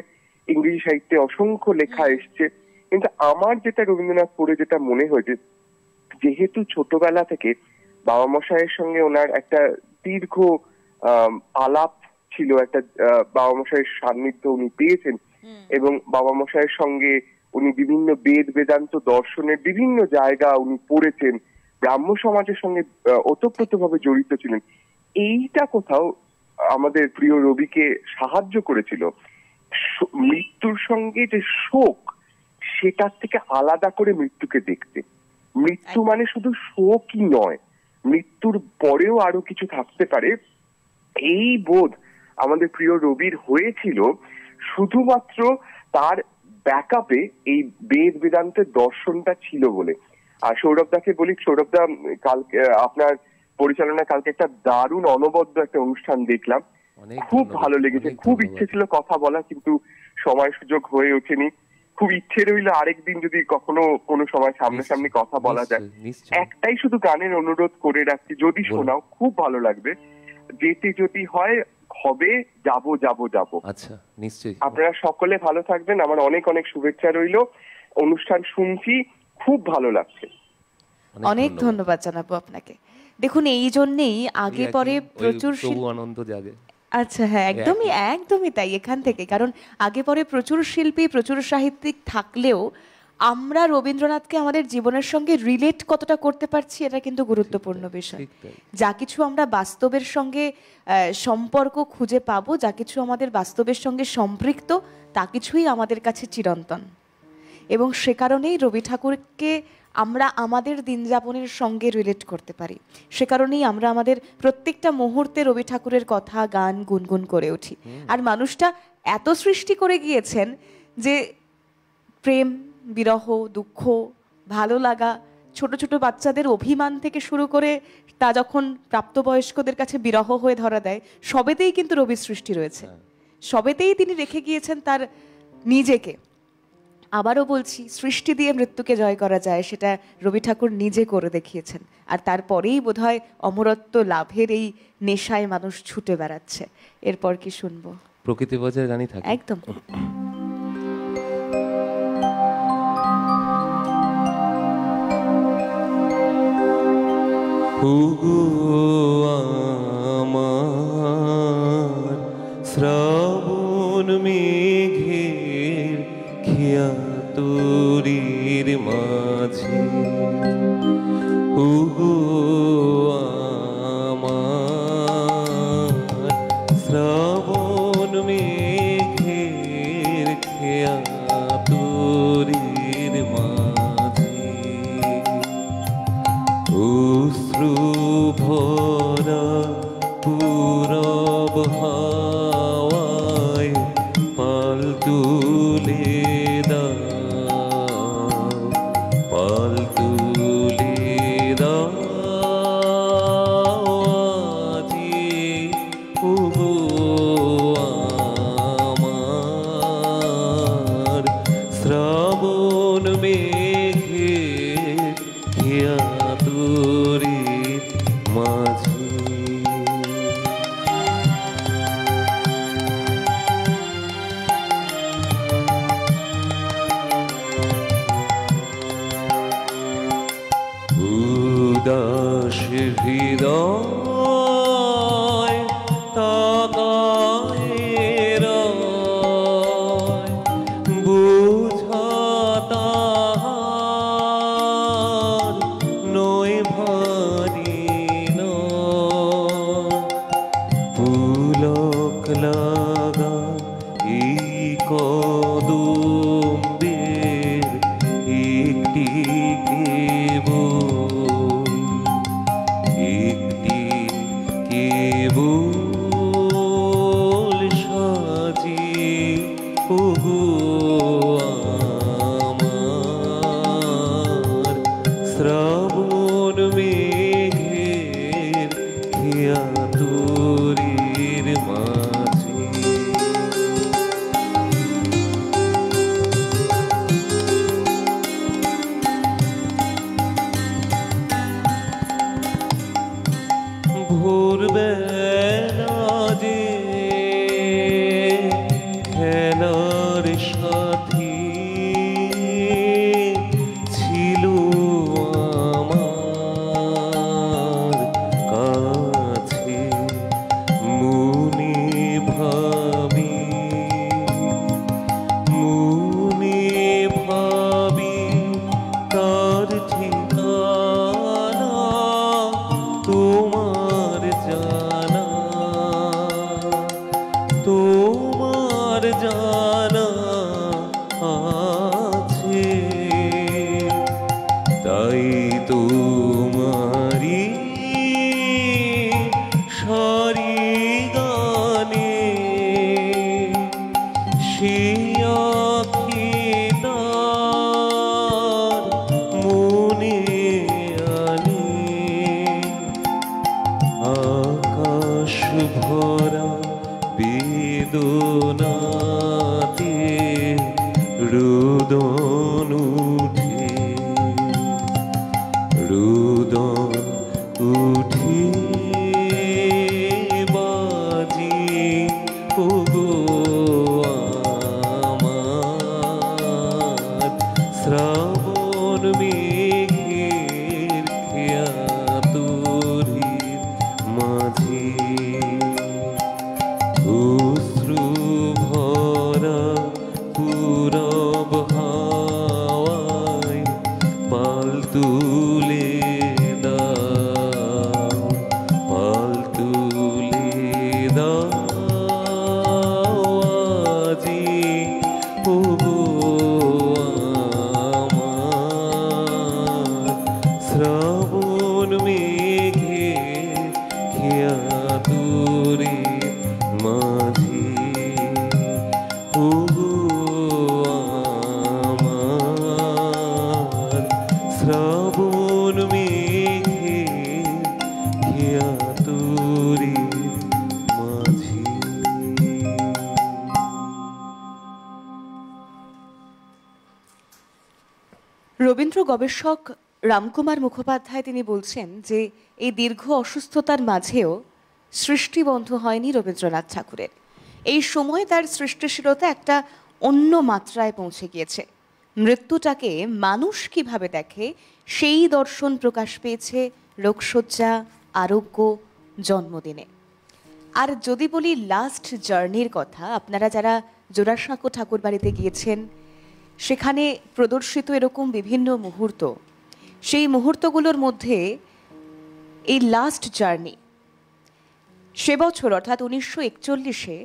ইংরেজি সাহিত্যে অসংখ্য লেখা এসছে, কিন্তু আমার যেটা রবীন্দ্রনাথ পড়ে যেটা মনে হয়েছে, যেহেতু ছোটবেলা থেকে বাবা মশাইয়ের সঙ্গে ওনার একটা দীর্ঘ আলাপ ছিল, একটা বাবা মশাইয়ের সান্নিধ্য উনি পেয়েছেন এবং বাবা মশাইয়ের সঙ্গে উনি বিভিন্ন বেদ বেদান্ত দর্শনের বিভিন্ন জায়গা উনি পড়েছেন, ব্রাহ্ম সমাজের সঙ্গে ওতপ্রোতভাবে জড়িত ছিলেন। এইটা কোথাও আমাদের প্রিয় রবিকে সাহায্য করেছিল মৃত্যুর সঙ্গে যে শোক, সেটার থেকে আলাদা করে মৃত্যুকে দেখতে। মৃত্যু মানে শুধু শোকই নয়, মৃত্যুর পরেও আরো কিছু থাকতে পারে, এই বোধ আমাদের প্রিয় রবির হয়েছিল শুধুমাত্র তার ব্যাকআপে এই বেদ বেদান্তের দর্শনটা ছিল বলে। আর সৌরভদাকে বলি, সৌরভদা কালকে আপনার পরিচালনায় কালকে একটা দারুণ অনবদ্য একটা অনুষ্ঠান দেখলাম, খুব ভালো লেগেছে। খুব ইচ্ছে ছিল কথা বলা, কিন্তু সময় সুযোগ হয়ে ওঠেনি। খুব ইচ্ছে রইল আরেকদিন যদি কখনো কোনো সময় সামনাসামনি কথা বলা যায়। একটাই শুধু গানের অনুরোধ করে রাখছি, যদি শোনাও খুব ভালো লাগবে। যেতে যদি হয় হবে, যাব যাব যাব। আচ্ছা, নিশ্চয়ই। আপনারা সকলে ভালো থাকবেন, আমার অনেক অনেক শুভেচ্ছা রইল। অনুষ্ঠান শুনছি, খুব ভালো লাগছে। অনেক ধন্যবাদ জানাবো আপনাকে। দেখুন, এই জন্যেই আগে পরে প্রচুর আনন্দ জাগে। আচ্ছা, হ্যাঁ, একদমই তাই। এখান থেকে, কারণ আগে পরে প্রচুর শিল্পী প্রচুর সাহিত্যিক থাকলেও আমরা রবীন্দ্রনাথকে আমাদের জীবনের সঙ্গে রিলেট কতটা করতে পারছি, এটা কিন্তু গুরুত্বপূর্ণ বিষয়। যা কিছু আমরা বাস্তবের সঙ্গে সম্পর্ক খুঁজে পাবো, যা কিছু আমাদের বাস্তবের সঙ্গে সম্পৃক্ত, তা কিছুই আমাদের কাছে চিরন্তন। এবং সে কারণেই রবি ঠাকুরকে আমরা আমাদের দিন যাপনের সঙ্গে রিলেট করতে পারি। সে কারণেই আমরা আমাদের প্রত্যেকটা মুহূর্তে রবি ঠাকুরের কথা গান গুনগুন করে উঠি। আর মানুষটা এত সৃষ্টি করে গিয়েছেন যে প্রেম, বিরহ, দুঃখ, ভালো লাগা, ছোট ছোট বাচ্চাদের অভিমান থেকে শুরু করে তা যখন প্রাপ্তবয়স্কদের কাছে বিরহ হয়ে ধরা দেয়, সবেতেই কিন্তু রবির সৃষ্টি রয়েছে। সবেতেই তিনি রেখে গিয়েছেন তার নিজেকে। আবারও বলছি, সৃষ্টি দিয়ে মৃত্যুকে জয় করা যায়, সেটা রবি ঠাকুর নিজে করে দেখিয়েছেন। আর তারপরেই বোধহয় অমরত্ব লাভের এই নেশায় মানুষ ছুটে বেড়াচ্ছে। এরপর কি শুনবো? প্রকৃতি বাজার গানই থাকে একদম। আমার শ্রাবণ মেঘের খেয়া তোরির মাঝে, আমার শ্রাবণ মেঘের খেয়া তোরির মাঝে, অশ্রু ভরা পূরব হাওয়ায় পাল তুলে দাও, পাল তুলে দাও আজি, ওগো আমার শ্রাবণ মেঘে খেয়া তোরে মাঝে। উদাস হৃদয় তাকায় বোঝা তাহার শ্রাবণ মেঘের খেয়া তোরির মাঝে অশ্রু ভরা পূরব হাওয়ায় পাল তুলে দাও, পাল তুলে দাও আজি ওগো আমার শ্রাবণ মেঘে খেয়া তোরে মাঝে ওগো আমার শ্রাবণ মেঘে খেয়া তোরে মাঝে। রবীন্দ্র গবেষক রামকুমার মুখোপাধ্যায় তিনি বলছেন যে এই দীর্ঘ অসুস্থতার মাঝেও সৃষ্টি বন্ধ হয়নি রবীন্দ্রনাথ ঠাকুরের। এই সময় তার সৃষ্টিশীলতা একটা অন্য মাত্রায় পৌঁছে গিয়েছে। মৃত্যুটাকে মানুষ কিভাবে দেখে সেই দর্শন প্রকাশ পেয়েছে রোগশয্যা, আরোগ্য, জন্মদিনে। আর যদি বলি লাস্ট জার্নির কথা, আপনারা যারা জোড়াসাঁকো ঠাকুর বাড়িতে গিয়েছেন সেখানে প্রদর্শিত এরকম বিভিন্ন মুহূর্ত, সেই মুহূর্তগুলোর মধ্যে এই লাস্ট জার্নি, সে বছর অর্থাৎ 1941-এ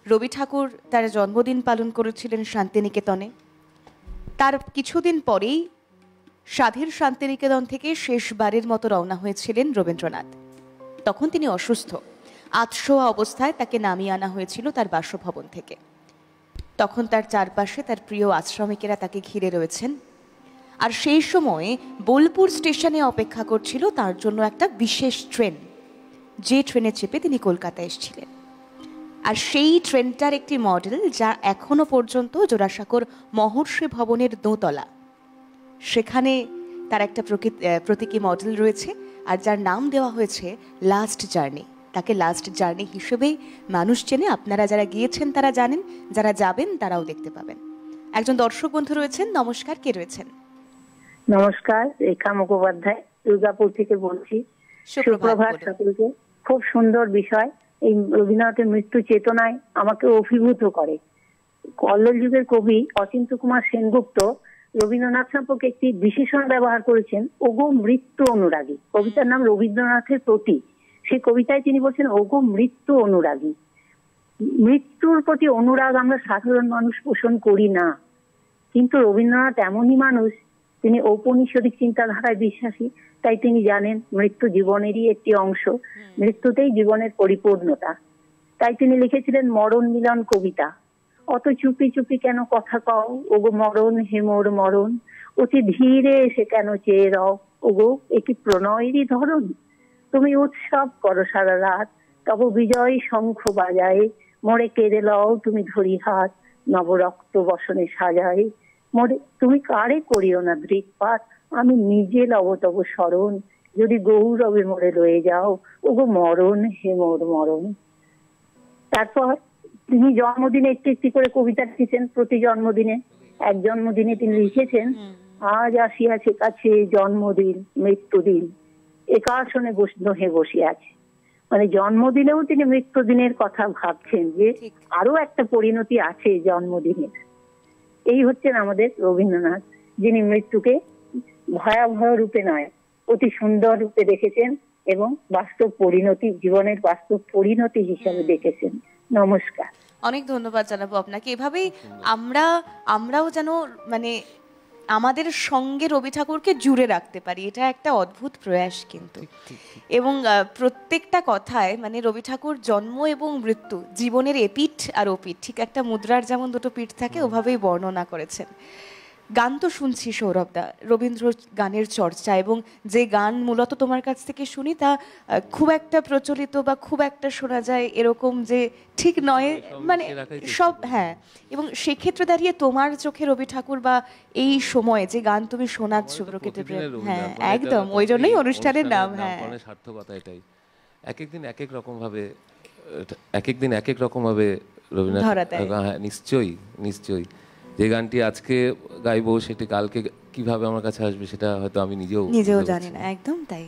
রবি ঠাকুর তার জন্মদিন পালন করেছিলেন শান্তিনিকেতনে। তার কিছুদিন পরেই স্বাধীর শান্তিনিকেতন থেকে শেষবারের মতো রওনা হয়েছিলেন রবীন্দ্রনাথ। তখন তিনি অসুস্থ, আতশোয়া অবস্থায় তাকে নামিয়ে আনা হয়েছিল তার বাসভবন থেকে। তখন তার চারপাশে তার প্রিয় আশ্রমিকেরা তাকে ঘিরে রয়েছেন। আর সেই সময় বোলপুর স্টেশনে অপেক্ষা করছিল তার জন্য একটা বিশেষ ট্রেন, যে ট্রেনে চেপে তিনি কলকাতায় এসেছিলেন। আর সেই ট্রেনটার একটি মডেল, যা এখনো পর্যন্ত জোড়াসাঁকোর মহর্ষি ভবনের দোতলা, সেখানে তার একটা প্রতীকী মডেল রয়েছে, আর যার নাম দেওয়া হয়েছে লাস্ট জার্নি। তাকে লাস্ট জার্নি হিসেবেই মানুষ চেনে। আপনারা যারা গিয়েছেন তারা জানেন, যারা যাবেন তারাও দেখতে পাবেন। একজন দর্শক বন্ধু রয়েছেন, নমস্কার, কে রয়েছেন? নমস্কার, রেখা মুখোপাধ্যায়, দুর্গাপুর থেকে বলছি। সুপ্রভাত সকলকে। খুব সুন্দর বিষয়। এই রবীন্দ্রনাথের মৃত্যু চেতনায় আমাকে অভিভূত করে। কল্লোল যুগের কবি অচিন্ত কুমার সেনগুপ্ত রবীন্দ্রনাথ সম্পর্কে একটি বিশেষণ ব্যবহার করেছেন, ওগো মৃত্যু অনুরাগী। কবিতার নাম রবীন্দ্রনাথের প্রতি। সেই কবিতায় তিনি বলছেন, ওগো মৃত্যু অনুরাগী। মৃত্যুর প্রতি অনুরাগ আমরা সাধারণ মানুষ পোষণ করি না, কিন্তু রবীন্দ্রনাথ এমনই মানুষ, তিনি ঔপনিষদিক চিন্তাধারায় বিশ্বাসী। তাই তিনি জানেন মৃত্যু জীবনেরই একটি অংশ, মৃত্যুতেই জীবনের পরিপূর্ণতা। তাই তিনি লিখেছিলেন মরণ মিলন কবিতা। অত চুপি চুপি কেন কথা কও, ওগো মরণ হে মোর মরণ, অতি ধীরে এসে কেন চেয়ে রও, ওগো একি প্রণয়েরই ধরন। তুমি উৎসব করো সারা রাত, তব বিজয় শঙ্খ বাজায়, মোরে কেড়ে লও তুমি ধরি হাত, নবরক্ত বসনে সাজায়। মোরে তুমি কারে করিও না দৃকপাত, আমি নিজে লব তব স্মরণ, যদি গৌরবে মোরে লয়ে যাও, ওগো মরণ হে মোর মরণ। তারপর তিনি জন্মদিনে একটি একটি করে কবিতা লিখেছেন। প্রতি জন্মদিনে, এক জন্মদিনে তিনি লিখেছেন, আজ আসিয়াছে কাছে জন্মদিন মৃত্যুদিন, একাশনে নহে বসিয়া আছে। মানে জন্মদিনেও তিনি মৃত্যুদিনের কথা ভাবছেন, যে আরো একটা পরিণতি আছে জন্মদিনের। এই হচ্ছেন আমাদের রবীন্দ্রনাথ, যিনি মৃত্যুকে ভয়াবহ রূপে নয়, অতি সুন্দর রূপে দেখেছেন এবং বাস্তব পরিণতি, জীবনের বাস্তব পরিণতি হিসাবে দেখেছেন। নমস্কার। অনেক ধন্যবাদ জানাবো আপনাকে। এভাবেই আমরাও যেন মানে আমাদের সঙ্গে রবি ঠাকুরকে জুড়ে রাখতে পারি, এটা একটা অদ্ভুত প্রয়াস কিন্তু। এবং প্রত্যেকটা কথায় মানে রবি ঠাকুর জন্ম এবং মৃত্যু, জীবনের এপিঠ আর ওপিঠ, ঠিক একটা মুদ্রার যেমন দুটো পিঠ থাকে, ওভাবেই বর্ণনা করেছেন। গান তো শুনছি সৌরভদা, রবীন্দ্র গানের চর্চা, এবং যে গান মূলত তোমার কাছ থেকে শুনি তা খুব একটা প্রচলিত বা খুব একটা শোনা যায় এরকম যে ঠিক নয়, মানে সব, হ্যাঁ। এবং সেক্ষেত্রে দাঁড়িয়ে তোমার চোখে রবি ঠাকুর বা এই সময়ে যে গান তুমি শোনাচ্ছ প্রকৃতি প্রেম, হ্যাঁ একদম, ওই জন্যই অনুষ্ঠানের নাম। হ্যাঁ, সার্থকতা এটাই। এক একদিন এক এক রকম ভাবে, এক একদিন এক এক রকম ভাবে রবীন্দ্রনাথ, হ্যাঁ নিশ্চয়ই নিশ্চয়ই। যে গানটি আজকে গাইবো সেটি কালকে কিভাবে আমার কাছে আসবে সেটা হয়তো আমি নিজেও জানি না। একদম তাই।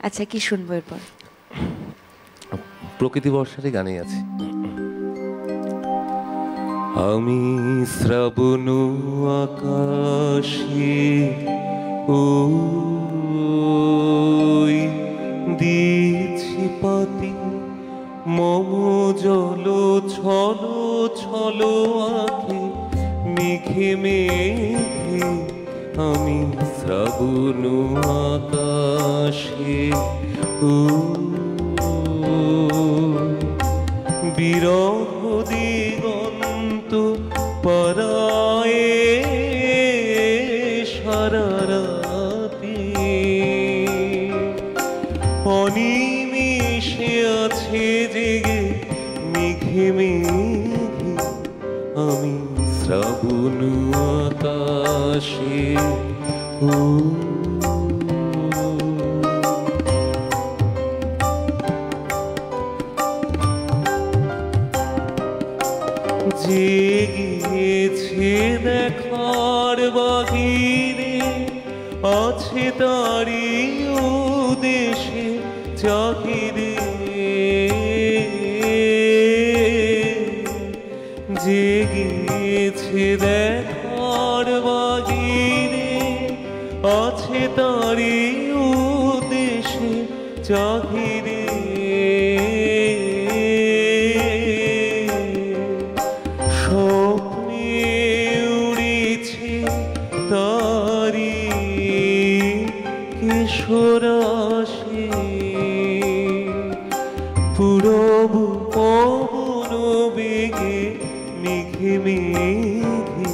আচ্ছা, কি শুনবো এরপর? প্রকৃতি বর্ষারই গানেই আছে। আমি শ্রাবণ আকাশে ওই দিছি পাতি মম জল ছল ছল আঁখে মেঘে মেঘে আমি শ্রাবণ আকাশে বিরহ দিগন্ত পারায়ে সারা রাতে অনিমেষে আছে জেগে মেঘে মেঘে আমি শ্রাবণ আকাশে জেগেছে দেখার বাহিরে আছে তারি ও দেশে চাহিদে জেগেছে দেখার বাহিরে আছে তারি ও দেশে চাহিদে কিশোরাশি পুরব পবন বেগে মেঘে মেঘে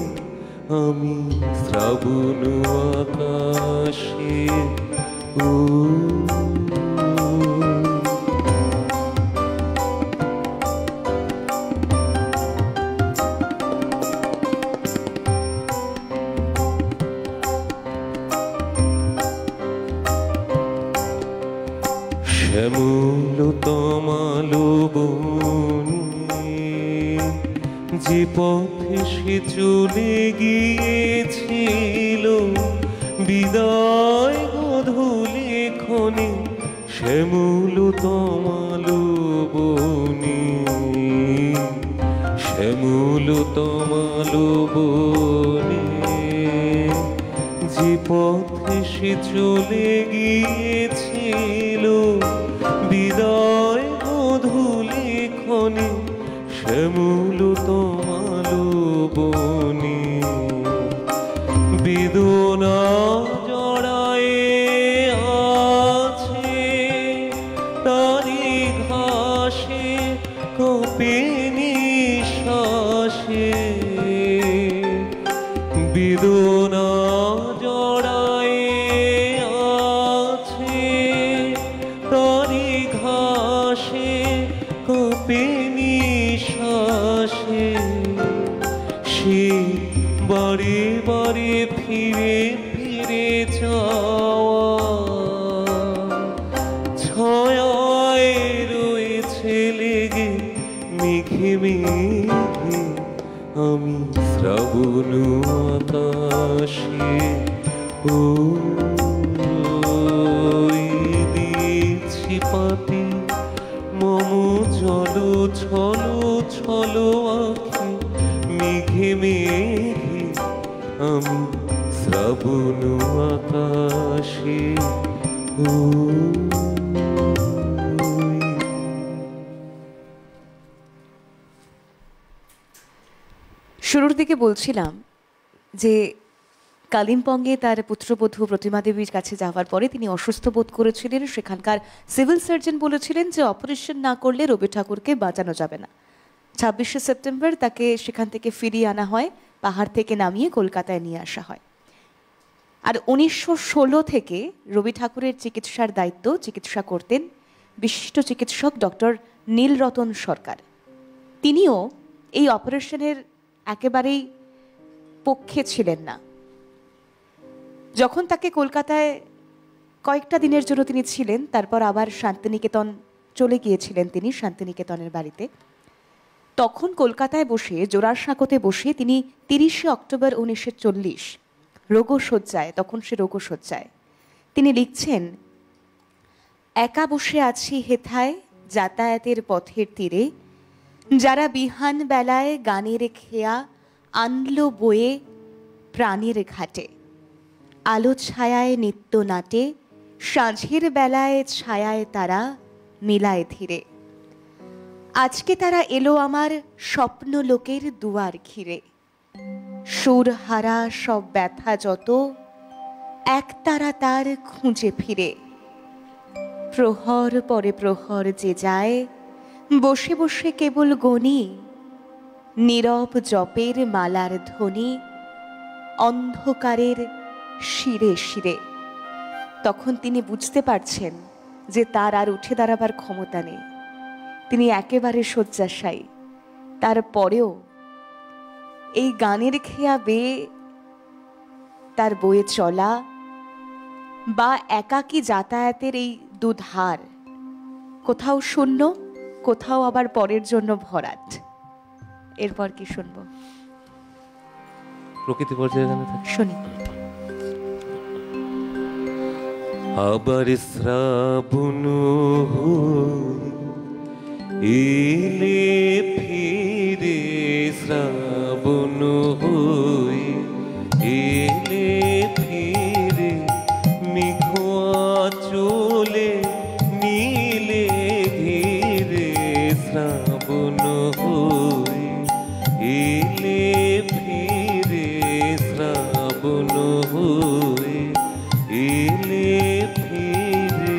আমি শ্রাবণ আকাশে শ্যামল তমালো বনে যে পথে সে চলে গিয়েছিল বিদায় গধূলি ক্ষণে শ্যামল তমালো বনে শ্যামল তমালো বনে যে পথে সে চলে গিয়েছিল বিদায় গধূলি ক্ষণে শ্যামল তমালো বনে বেদনা জড়ায়ে আছে তারি ঘাসে কপে নিঃশ্বাসে বেদনা জড়ায়ে আছে তারি ঘাসে কপে নিঃশ্বাসে সে বারে বারে ফিরে ফিরে যাওয়া ছায়ায় রয়েছে লেগে মেঘে মেঘে আমি শ্রাবণ আকাশে দিচ্ছি পাতি মম জল ছল ছল আঁখে মেঘে মেঘে আমি শ্রাবণ আকাশে শুরুর দিকে বলছিলাম যে কালিম্পংয়ে তার পুত্রবধূ প্রতিমা দেবীর কাছে যাওয়ার পরে তিনি অসুস্থ বোধ করেছিলেন। সেখানকার সিভিল সার্জন বলেছিলেন যে অপারেশন না করলে রবি ঠাকুরকে বাঁচানো যাবে না। 26শে সেপ্টেম্বর তাকে সেখান থেকে ফিরিয়ে আনা হয়, পাহাড় থেকে নামিয়ে কলকাতায় নিয়ে আসা হয়। আর 1916 থেকে রবি ঠাকুরের চিকিৎসার দায়িত্ব চিকিৎসা করতেন বিশিষ্ট চিকিৎসক ডক্টর নীলরতন সরকার। তিনিও এই অপারেশনের একেবারেই পক্ষে ছিলেন না। যখন তাকে কলকাতায় কয়েকটা দিনের জন্য তিনি ছিলেন, তারপর আবার শান্তিনিকেতন চলে গিয়েছিলেন তিনি, শান্তিনিকেতনের বাড়িতে। তখন কলকাতায় বসে জোড়াসাঁকোতে বসে তিনি 30শে অক্টোবর 1940 রোগশয্যায়, তখন সে রোগশয্যায়, তিনি লিখছেন, একা বসে আছি হেথায় যাতায়াতের পথের তীরে, যারা বিহান বেলায় গানের খেয়া আনলো বয়ে প্রাণীর ঘাটে, আলো ছায়ায় নিত্য নাটে, সাঁঝের বেলায় ছায়ায় তারা মিলায় ধীরে, আজকে তারা এলো আমার স্বপ্ন লোকের দুয়ার ঘিরে, সুর হারা সব ব্যথা যত এক তারা তার খুঁজে ফিরে, প্রহর পরে প্রহর যে যায় বসে বসে কেবল গণি, নীরব জপের মালার ধ্বনি অন্ধকারের শিরে শিরে। তখন তিনি বুঝতে পারছেন যে তার আর উঠে দাঁড়াবার ক্ষমতা নেই, তিনি একেবারে শয্যাশায়ী। তারপরেও এই গানের খেয়া বেয়ে তার বয়ে চলা বা একাকী যাতায়াতের এই দুধার, কোথাও শূন্য, কোথাও আবার পরের জন্য ভরাট। এরপর কি শুনবো? প্রকৃতি পর্যায়ে গানে থাকি, শুনি। আবার শ্রাবণ এলে ফিরে, শ্রাবণ এলে ফিরে, মেঘোয়া চলে নীলে ধীরে, শ্রাবণ এলে ফিরে, শ্রাবণ এলে ফিরে।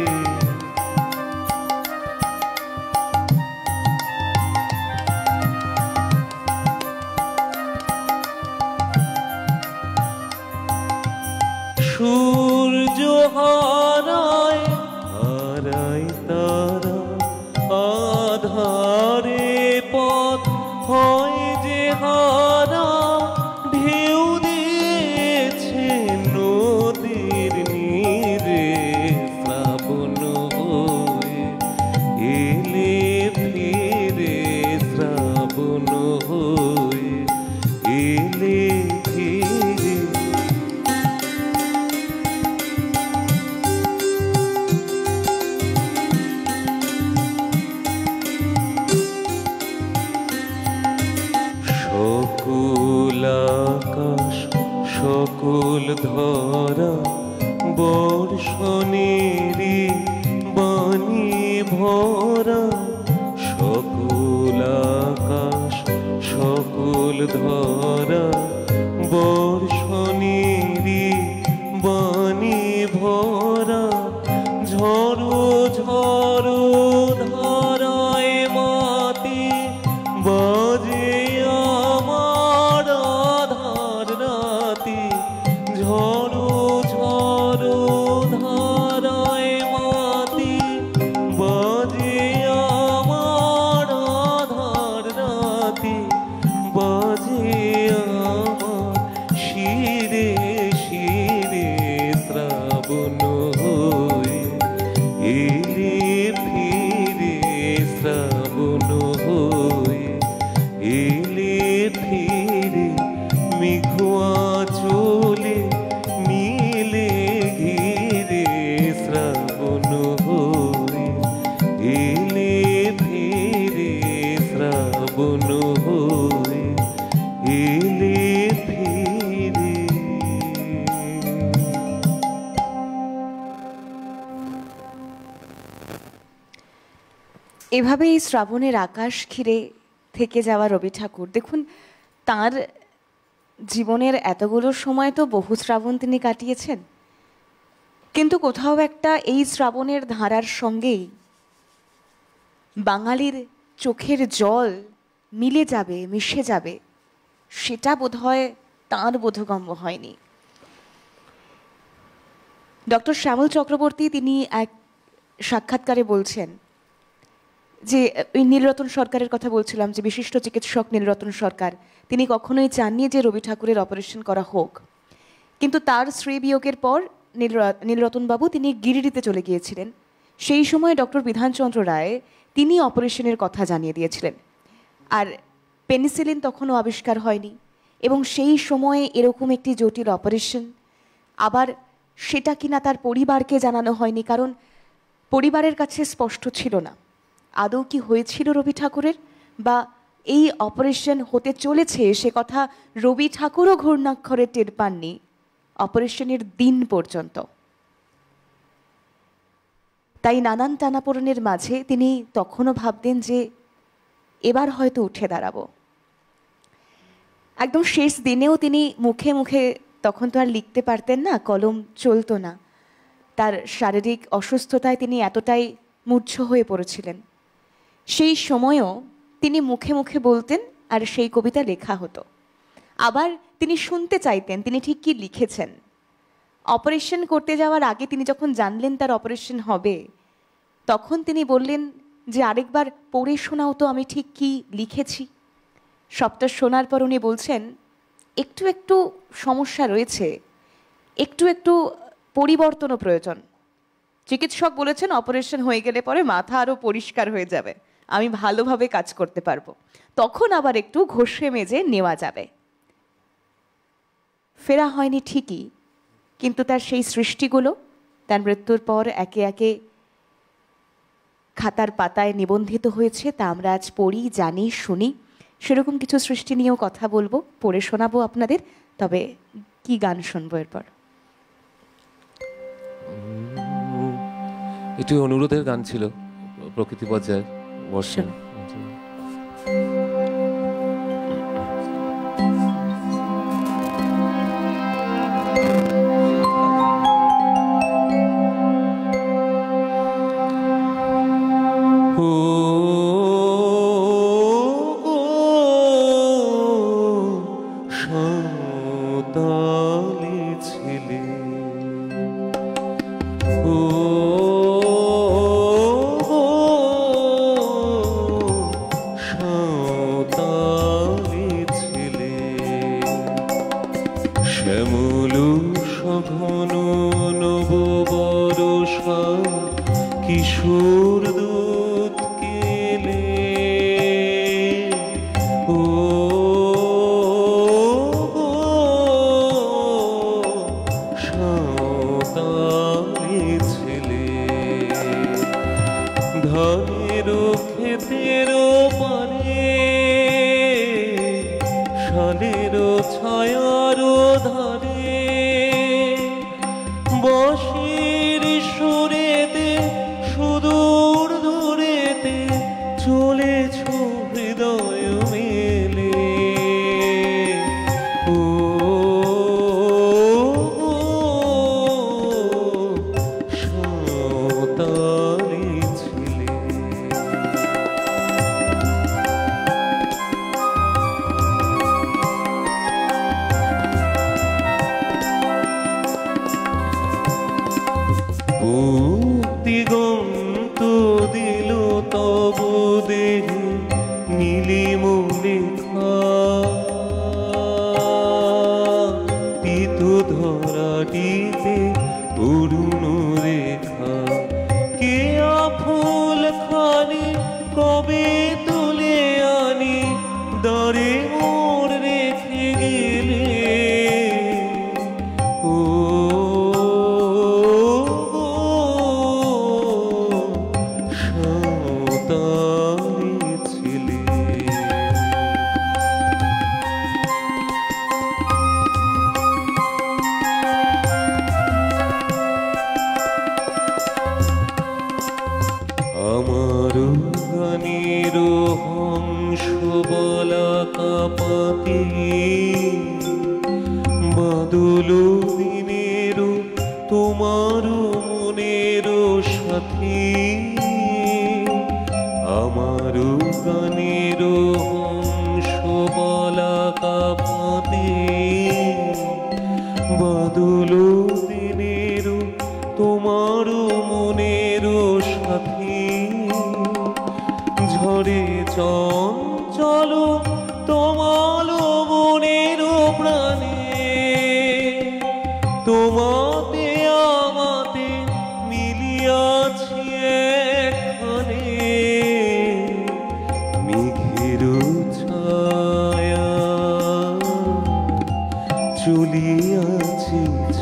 সূর্য হারায় হারায় তারা, আধারে পথ হয় যে হারা, ঢেউ দিয়েছে নদীর নীরে, শ্রাবণ এলে ফিরে, শ্রাবণ এলে ফিরে। সকল আকাশ সকল ধরা বর্ষণেরই বাণী ভরা, সকল আকাশ সকল ধরা বর্ষণেরই বাণী ভরা, ঝড়ো ঝড়ো ধারায় মাটি বাজে আমার আধার রাতি, ঝড়ো ঝড়ো ধারায় মাটি বাজে আমার আধার রাতি, বাজে আমার শিরে শিরে, শ্রাবণ এলে ফিরে, শ্রাবণ এলে ফিরে, মেঘোয়া চলে নীলে ঘিরে, শ্রাবণ এলে ফিরে, শ্রাবণ এলে ফিরে। এভাবে এই শ্রাবণের আকাশ ঘিরে থেকে যাওয়া রবি ঠাকুর, দেখুন তার জীবনের এতগুলো সময় তো বহু শ্রাবণ তিনি কাটিয়েছেন, কিন্তু কোথাও একটা এই শ্রাবণের ধারার সঙ্গেই বাঙালির চোখের জল মিলে যাবে, মিশে যাবে, সেটা বোধহয় তাঁর বোধগম্য হয়নি। ডক্টর শ্যামল চক্রবর্তী তিনি এক সাক্ষাৎকারে বলছেন যে, ওই নীলরতন সরকারের কথা বলছিলাম, যে বিশিষ্ট চিকিৎসক নীলরতন সরকার, তিনি কখনোই চাননি যে রবি ঠাকুরের অপারেশন করা হোক, কিন্তু তার স্ত্রী বিয়োগের পর নীলরতনবাবু তিনি গিরিডিতে চলে গিয়েছিলেন। সেই সময় ডক্টর বিধানচন্দ্র রায় তিনি অপারেশনের কথা জানিয়ে দিয়েছিলেন। আর পেনিসিলিন তখনও আবিষ্কার হয়নি, এবং সেই সময়ে এরকম একটি জটিল অপারেশন, আবার সেটা কিনা তার পরিবারকে জানানো হয়নি, কারণ পরিবারের কাছে স্পষ্ট ছিল না আদৌ কি হয়েছিল রবি ঠাকুরের, বা এই অপারেশন হতে চলেছে সে কথা রবি ঠাকুরও ঘূর্ণাক্ষরে টের পাননি অপারেশনের দিন পর্যন্ত। তাই নানান টানাপোড়েনের মাঝে তিনি তখনও ভাবতেন যে এবার হয়তো উঠে দাঁড়াবো। একদম শেষ দিনেও তিনি মুখে মুখে, তখন তো আর লিখতে পারতেন না, কলম চলতো না, তার শারীরিক অসুস্থতায় তিনি এতটাই মূর্ছ হয়ে পড়েছিলেন, সেই সময়ও তিনি মুখে মুখে বলতেন আর সেই কবিতা লেখা হতো। আবার তিনি শুনতে চাইতেন তিনি ঠিক কী লিখেছেন। অপারেশন করতে যাওয়ার আগে তিনি যখন জানলেন তার অপারেশন হবে, তখন তিনি বললেন যে আরেকবার পড়ে শোনাও তো আমি ঠিক কী লিখেছি। সবটা শোনার পর উনি বলছেন একটু একটু সমস্যা রয়েছে, একটু একটু পরিবর্তনও প্রয়োজন। চিকিৎসক বলেছেন অপারেশন হয়ে গেলে পরে মাথা আরও পরিষ্কার হয়ে যাবে, আমি ভালোভাবে কাজ করতে পারবো, তখন আবার একটু ঘষে মেজে নেওয়া যাবে। ফেরা হয়নি ঠিকই, কিন্তু তার সেই সৃষ্টিগুলো তার মৃত্যুর পর একে একে খাতার পাতায় নিবন্ধিত হয়েছে, তা আমরা আজ পড়ি, জানি, শুনি। সেরকম কিছু সৃষ্টি নিয়েও কথা বলবো, পড়ে শোনাবো আপনাদের। তবে কি গান শুনবো এরপর? এটি অনুরোধের গান ছিল, প্রকৃতি পর্যায়ের বর্ষা।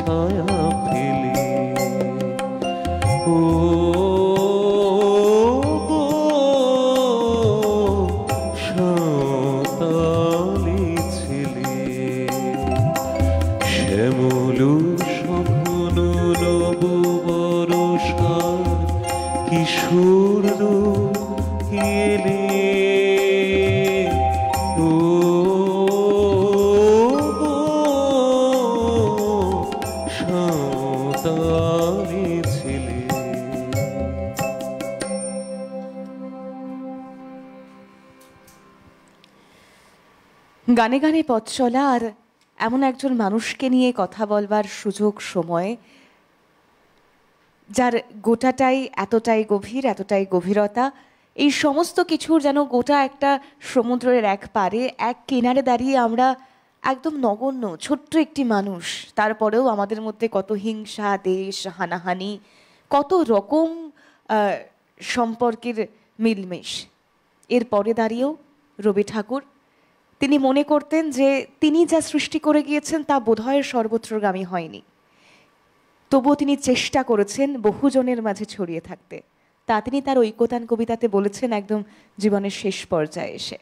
ছায়া ফেলে ও গো সাঁওতালি ছেলে শ্যামল শোভন নব বরষার কিশোর এলে ও গো সাঁওতালি ছেলে। গানে গানে পথ চলা আর এমন একজন মানুষকে নিয়ে কথা বলবার সুযোগ সময়, যার গোটাটাই এতটাই গভীর, এতটাই গভীরতা, এই সমস্ত কিছুর যেন গোটা একটা সমুদ্রের এক পারে এক কিনারে দাঁড়িয়ে আমরা একদম নগণ্য ছোট্ট একটি মানুষ, তারপরেও আমাদের মধ্যে কত হিংসা, দেশ, হানাহানি, কত রকম সম্পর্কের মিলমেশ। এরপরে দাঁড়িয়েও রবি ঠাকুর তিনি মনে করতেন যে তিনি যা সৃষ্টি করে গিয়েছেন তা বোধহয় সর্বত্রগামী হয়নি, তবুও তিনি চেষ্টা করেছেন বহুজনের মাঝে ছড়িয়ে থাকতে। তা তিনি তার ঐকতান কবিতাতে বলেছেন একদম জীবনের শেষ পর্যায়ে এসে।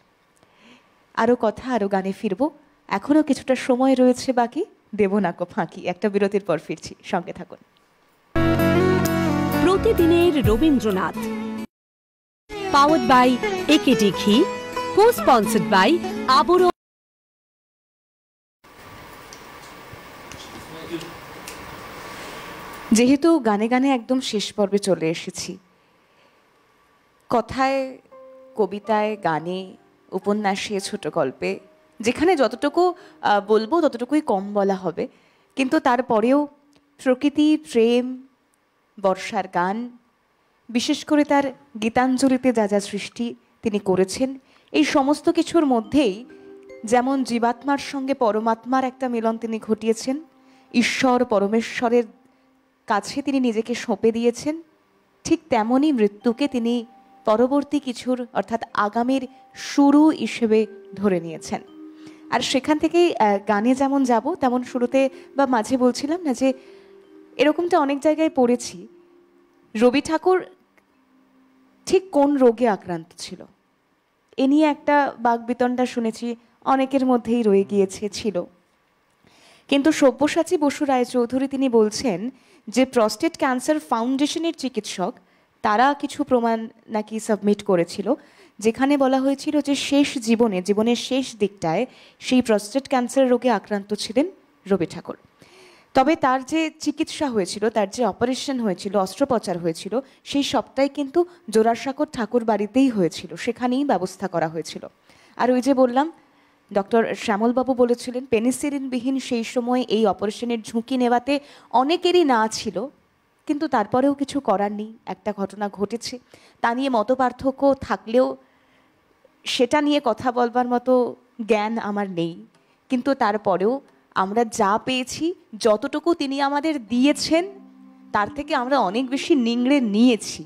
আরও কথা, আরও গানে ফিরবো, এখনও কিছুটা সময় রয়েছে বাকি, দেব না কো ফাঁকি। একটা বিরতির পর ফিরছি, সঙ্গে থাকুন। প্রতিদিনের রবীন্দ্রনাথ, পাওয়ার্ড বাই একেডি ঘি, কো-স্পন্সর্ড বাই আবরণ। যেহেতু গানে গানে একদম শেষ পর্বে চলে এসেছি, কথায়, কবিতায়, গানে, উপন্যাসে, ছোট গল্পে, যেখানে যতটুকু বলবো ততটুকুই কম বলা হবে, কিন্তু তারপরেও প্রকৃতি, প্রেম, বর্ষার গান, বিশেষ করে তার গীতাঞ্জলিতে যা যা সৃষ্টি তিনি করেছেন, এই সমস্ত কিছুর মধ্যেই যেমন জীবাত্মার সঙ্গে পরমাত্মার একটা মিলন তিনি ঘটিয়েছেন, ঈশ্বর পরমেশ্বরের কাছে তিনি নিজেকে সঁপে দিয়েছেন, ঠিক তেমনই মৃত্যুকে তিনি পরবর্তী কিছুর অর্থাৎ আগামীর শুরু হিসেবে ধরে নিয়েছেন। আর সেখান থেকেই গানে যেমন যাব, তেমন শুরুতে বা মাঝে বলছিলাম না যে এরকমটা অনেক জায়গায় পড়েছি, রবি ঠাকুর ঠিক কোন রোগে আক্রান্ত ছিল এ নিয়ে একটা বাকবিতণ্ডা শুনেছি, অনেকের মধ্যেই রয়ে গিয়েছে, ছিল। কিন্তু সব্যসাচী বসু রায়চৌধুরী তিনি বলছেন যে প্রস্টেট ক্যান্সার ফাউন্ডেশনের চিকিৎসক তারা কিছু প্রমাণ নাকি সাবমিট করেছিল, যেখানে বলা হয়েছিল যে শেষ জীবনের শেষ দিকটায় সেই প্রস্টেট ক্যান্সার রোগে আক্রান্ত ছিলেন রবি ঠাকুর। তবে তার যে চিকিৎসা হয়েছিল, তার যে অপারেশন হয়েছিল, অস্ত্রোপচার হয়েছিল, সেই সবটাই কিন্তু জোড়াসাঁকোর ঠাকুর বাড়িতেই হয়েছিল, সেখানেই ব্যবস্থা করা হয়েছিল। আর ওই যে বললাম, ডক্টর শ্যামলবাবু বলেছিলেন পেনিসিলিনবিহীন সেই সময় এই অপারেশনের ঝুঁকি নেওয়াতে অনেকেরই না ছিল, কিন্তু তারপরেও কিছু করার নেই, একটা ঘটনা ঘটেছে, তা নিয়ে মতপার্থক্য থাকলেও সেটা নিয়ে কথা বলবার মতো জ্ঞান আমার নেই। কিন্তু তারপরেও আমরা যা পেয়েছি, যতটুকু তিনি আমাদের দিয়েছেন, তার থেকে আমরা অনেক বেশি নিংড়ে নিয়েছি,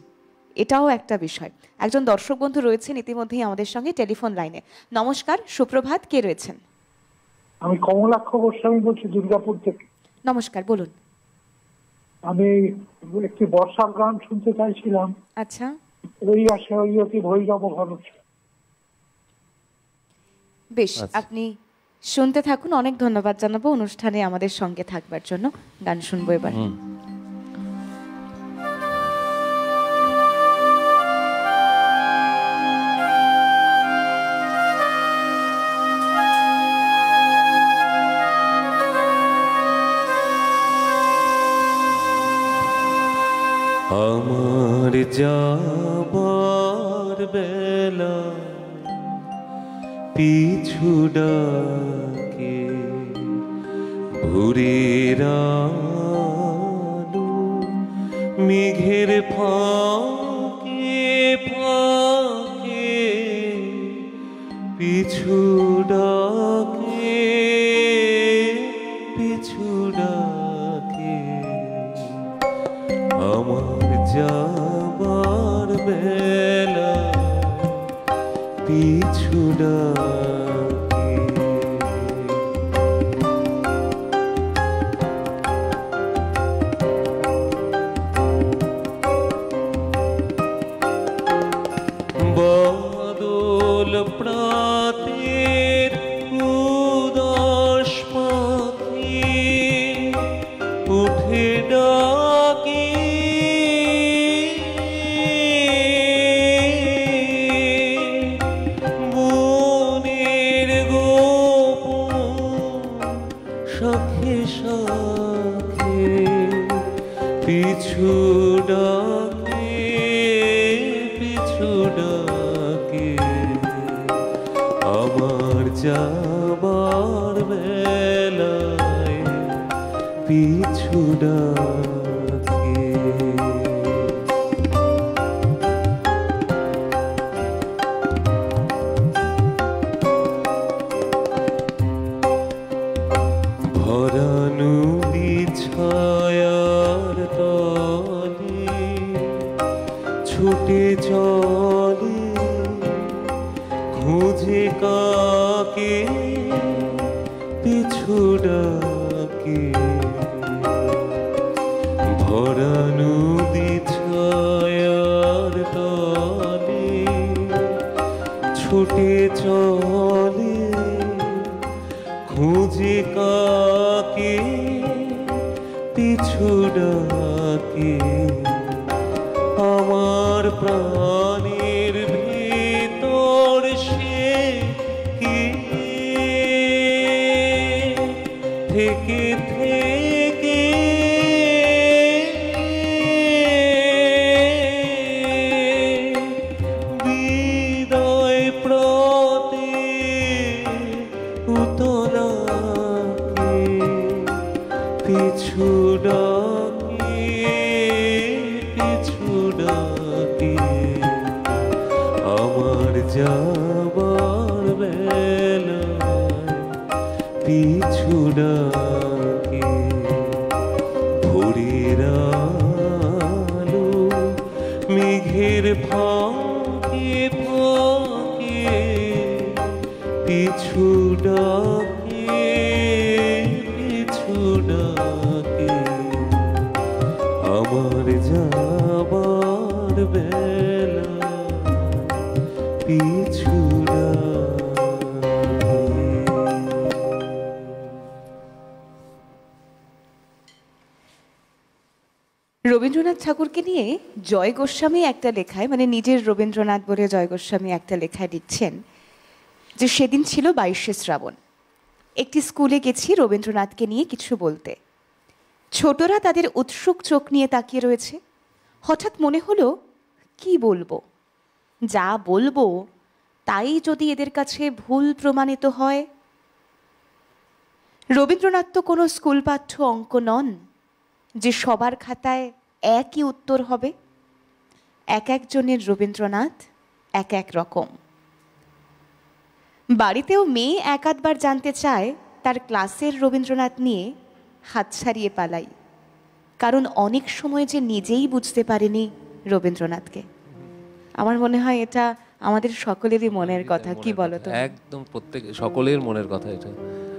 এটাও একটা বিষয়। একজন দর্শক বন্ধু রয়েছেন ইতিমধ্যেই আমাদের সঙ্গে টেলিফোন লাইনে। নমস্কার, সুপ্রভাত, কে রয়েছেন? আমি কমলাক্ষ গোস্বামী বলছি, দুর্গাপুর থেকে। নমস্কার, বলুন। আমি একটি বর্ষার গান শুনতে চাইছিলাম। আচ্ছা, ওই আসে ওই অতি ভৈরব ভরত। বেশ, আপনি শুনতে থাকুন। অনেক ধন্যবাদ জানাবো অনুষ্ঠানে আমাদের সঙ্গে থাকবার জন্য। গান শুনবো এবার। আমার যাবার বেলা পিছু ডাকে ভোরের আলো, মেঘের ফাঁকে ফাঁকে পিছু ডাকে পিছু ডাকে। আমার যাবার বেলা পিছু ডাকে। উঠে ডাকি মনের গোপন শাখে শাখে পিছু ডাকে পিছু ডাকে আমার যাবার বেলায় পিছু ডাকে ভরা নদী ছায়ার তলে ছুটে চলে খুঁজে কাকে পিছু ডাকে ভরা নদী ছায়ার তলে ছুটে চলে খুঁজে কাকে পিছু ডাকে আমার প্রাণের ভিতর সে কি থেকে থেকে বিদায় প্রতি উতলাকে পিছু ডাকে পিছু ডাকে আমার যাবার বেলায় পিছু ডাকে ভোরের আলো মেঘের ফাঁকে ফাঁকে পিছু ডাকে পিছু ডাকে আমার যাবার বেলা পিছু রবীন্দ্রনাথ ঠাকুরকে নিয়ে জয় গোস্বামী একটা লেখায়, মানে নিজের রবীন্দ্রনাথ বলে জয় গোস্বামী একটা লেখায় লিখছেন যে সেদিন ছিল 22শে শ্রাবণ। একটি স্কুলে গেছি রবীন্দ্রনাথকে নিয়ে কিছু বলতে। ছোটরা তাদের উৎসুক চোখ নিয়ে তাকিয়ে রয়েছে। হঠাৎ মনে হলো কি বলবো, যা বলবো তাই যদি এদের কাছে ভুল প্রমাণিত হয়। রবীন্দ্রনাথ তো কোনো স্কুল পাঠ্য অঙ্ক নন যে সবার খাতায় একই উত্তর হবে। এক একজনের রবীন্দ্রনাথ এক এক রকম। বাড়িতেও মেয়ে এক আধবার জানতে চায় তার ক্লাসের রবীন্দ্রনাথ নিয়ে, হাত ছাড়িয়ে পালাই, কারণ অনেক সময় যে নিজেই বুঝতে পারেনি রবীন্দ্রনাথকে। আমার মনে হয় এটা আমাদের সকলেরই মনের কথা, কি বলো তো? একদম প্রত্যেক সকলের মনের কথা এটা।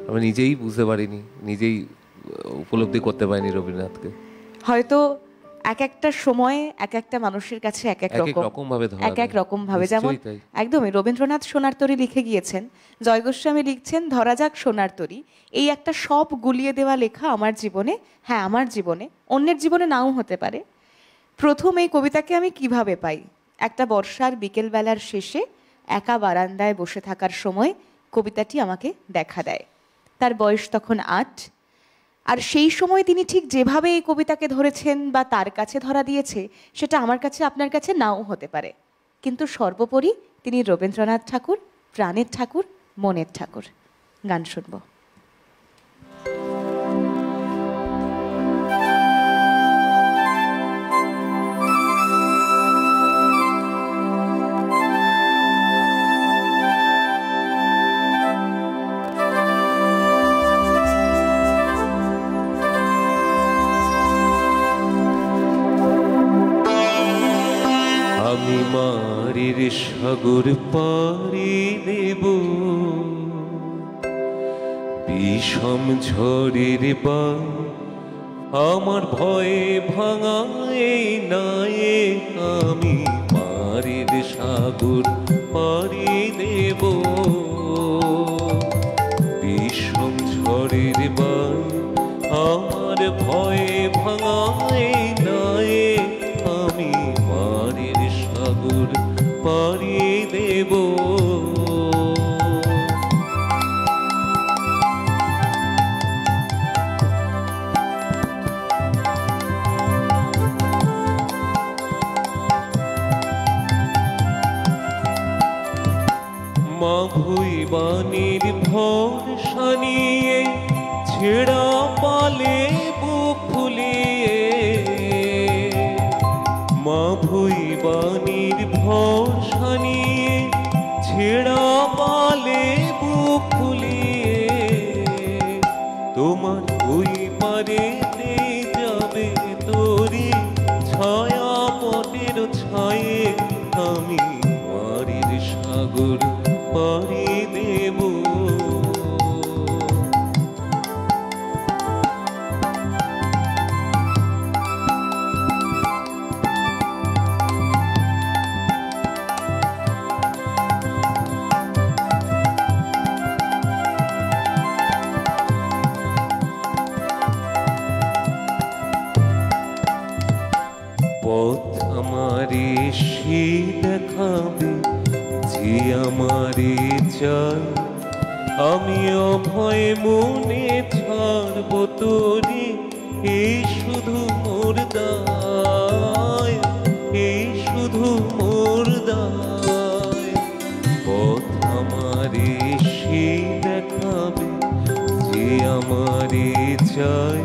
আমরা নিজেই বুঝতে পারিনি, নিজেই উপলব্ধি করতে পারিনি রবীন্দ্রনাথকে। হয়তো এক একটা সময়ে এক একটা মানুষের কাছে এক এক রকম ভাবে, যেমন একদমই রবীন্দ্রনাথ সোনার তরী লিখে গিয়েছেন, জয় গোস্বামী লিখছেন ধরা যাক সোনার তরী। এই একটা সব গুলিয়ে দেওয়া লেখা আমার জীবনে, হ্যাঁ আমার জীবনে, অন্যের জীবনে নাও হতে পারে। প্রথম এই কবিতাকে আমি কিভাবে পাই? একটা বর্ষার বিকেলবেলার শেষে একা বারান্দায় বসে থাকার সময় কবিতাটি আমাকে দেখা দেয়। তার বয়স তখন 8। আর সেই সময় তিনি ঠিক যেভাবে এই কবিতাকে ধরেছেন বা তার কাছে ধরা দিয়েছে সেটা আমার কাছে আপনার কাছে নাও হতে পারে, কিন্তু সর্বোপরি তিনি রবীন্দ্রনাথ ঠাকুর, প্রাণের ঠাকুর, মনের ঠাকুর। গান শুনবো। আমি মারির সাগর পাড়ি দেব, বিষম ঝড়ের বাই আমার ভয়ে ভাঙা এই নায়ে। আমি মারির সাগর পাড়ি দেব, বিষম ঝড়ের বাই আমার ভয়ে ভয়ে ভাঙাই নাই আমি মারের সাগর পাড়ি দেব। মা ভুইবানির ভরসা নিয়ে ছেড়া পালে বুক ফুলিয়ে, মা ভুইবানির ভরসা নিয়ে ছেড়া পালে বুক ফুলিয়ে, তোমার ওই পারে যাবে তোরে ছায়া পটের ছায়ে আমি মারির সাগর পাড়ি দেব। পথ আমারে সে দেখাবে যে আমারে চাই, আমি অভয় মনে ছাড়ব তোরে এই শুধু মোর দায়, এই শুধু মোর দায়। পথ আমারে সে দেখাবে যে আমারে চাই,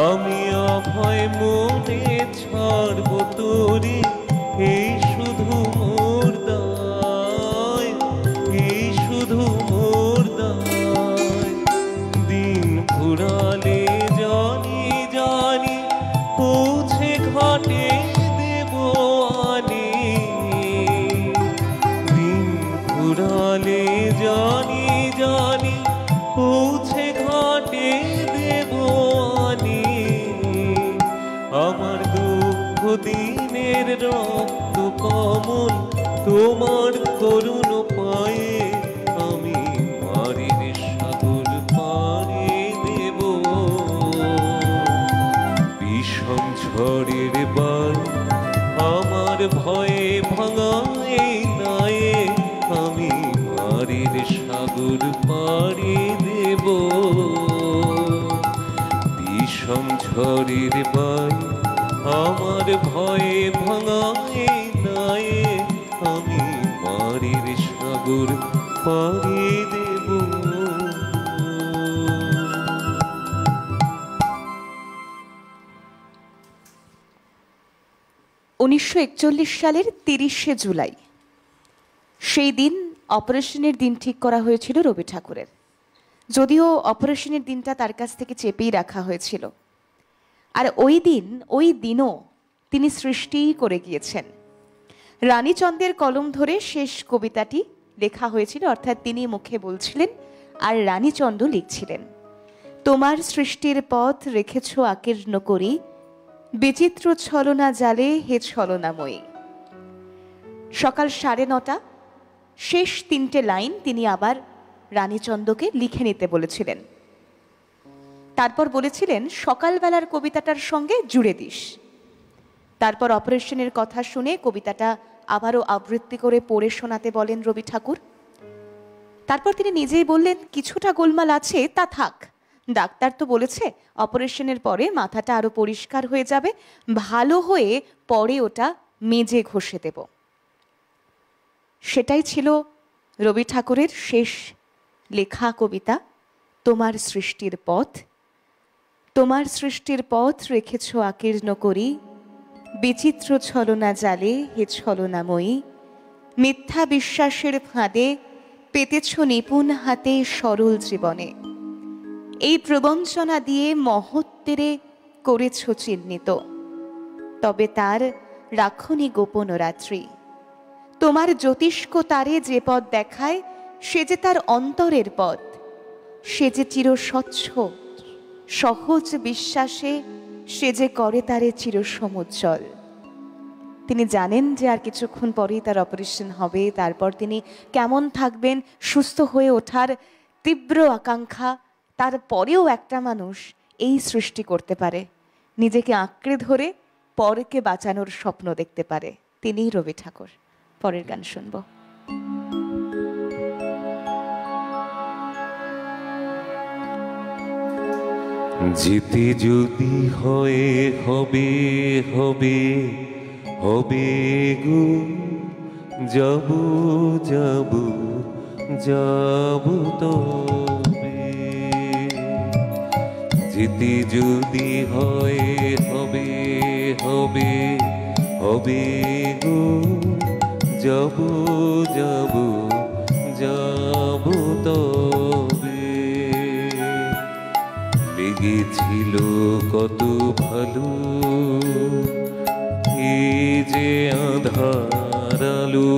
আমি অভয় মনে ছাড়ব তোরে এই শুধু মোর দায়, এই শুধু মোর দায়। দিন ফুরালে জানি জানি পৌঁছে ঘাটে দেব আনি, দিন ফুরালে জানি জানি পৌঁছে ঘাটে দেব আনি। আমার দুঃখ দিনের রক্ত কমল তোমার করুণ পায়ে আমি মারির সাগর পাড়ি দেব। বিষম ঝড়ের বার আমার ভয়ে ভাঙাই নাই আমি মারির সাগর পাড়ি দেব। বিষম ঝড়ের বার আমার ভয়ে ভাঙাই নাই আমি মারির সাগর পাড়ি দেব। 1941 সালের 30শে জুলাই সেই দিন অপারেশনের দিন ঠিক করা হয়েছিল রবি ঠাকুরের। যদিও অপারেশনের দিনটা তার কাছ থেকে চেপেই রাখা হয়েছিল, আর ওই দিনও তিনি সৃষ্টিই করে গিয়েছেন। রানীচন্দ্রের কলম ধরে শেষ কবিতাটি লেখা হয়েছিল, অর্থাৎ তিনি মুখে বলছিলেন আর রানীচন্দ্র লিখছিলেন। তোমার সৃষ্টির পথ রেখেছ আকীর্ণ করি, বিচিত্র ছলনা জালে হে ছলনাময়ী। সকাল 9:30 শেষ 3টে লাইন তিনি আবার রানীচন্দ্রকে লিখে নিতে বলেছিলেন। তারপর বলেছিলেন সকালবেলার কবিতাটার সঙ্গে জুড়ে দিস। তারপর অপারেশনের কথা শুনে কবিতাটা আবারও আবৃত্তি করে পড়ে শোনাতে বলেন রবি ঠাকুর। তারপর তিনি নিজেই বললেন কিছুটা গোলমাল আছে, তা থাক, ডাক্তার তো বলেছে অপারেশনের পরে মাথাটা আরো পরিষ্কার হয়ে যাবে, ভালো হয়ে পরে ওটা মেজে ঘষে দেব। সেটাই ছিল রবি ঠাকুরের শেষ লেখা কবিতা তোমার সৃষ্টির পথ। তোমার সৃষ্টির পথ রেখেছ আকীর্ণ করি, বিচিত্র ছলনা জালে হে ছলনাময়ী। মিথ্যা বিশ্বাসের ফাঁদে পেতেছ নিপুণ হাতে সরল জীবনে। এই প্রবঞ্চনা দিয়ে মহত্বেরে করেছ চিহ্নিত, তবে তার রাখনি গোপন রাত্রি। তোমার জ্যোতিষ্ক তারে যে পথ দেখায় সে যে তার অন্তরের পথ, সে যে চির স্বচ্ছ সহজ বিশ্বাসে সে যে করে তারে চির সমুজ্জ্বল। তিনি জানেন যে আর কিছুক্ষণ পরেই তার অপারেশন হবে, তারপর তিনি কেমন থাকবেন, সুস্থ হয়ে ওঠার তীব্র আকাঙ্ক্ষা। তারপরেও একটা মানুষ এই সৃষ্টি করতে পারে, নিজেকে আঁকড়ে ধরে পরকে বাঁচানোর স্বপ্ন দেখতে পারে, তিনিই রবি ঠাকুর। পরের গান শুনবো। যেতে যদি হয়ে হবে হবে হবে গো, যাব যাব যাব তবে। যেতে যদি হয়ে হবে হবে হবে গো, যাব যাব যাব তবে। লেগেছিল কত ভালো এই যে আঁধার আলো,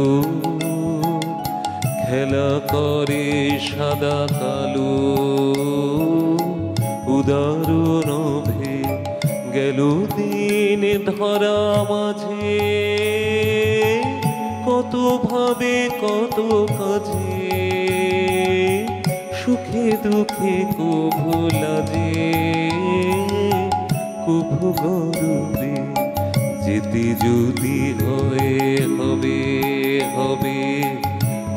খেলা করে সাদা কালো, উদাহরণ ভে গেল দিন ধরা মাঝে, কত ভাবে কত কাজে, সুখে দুঃখে কভু লাজে কভু গর্বে। যেতে যদি হয়ে হবে হবে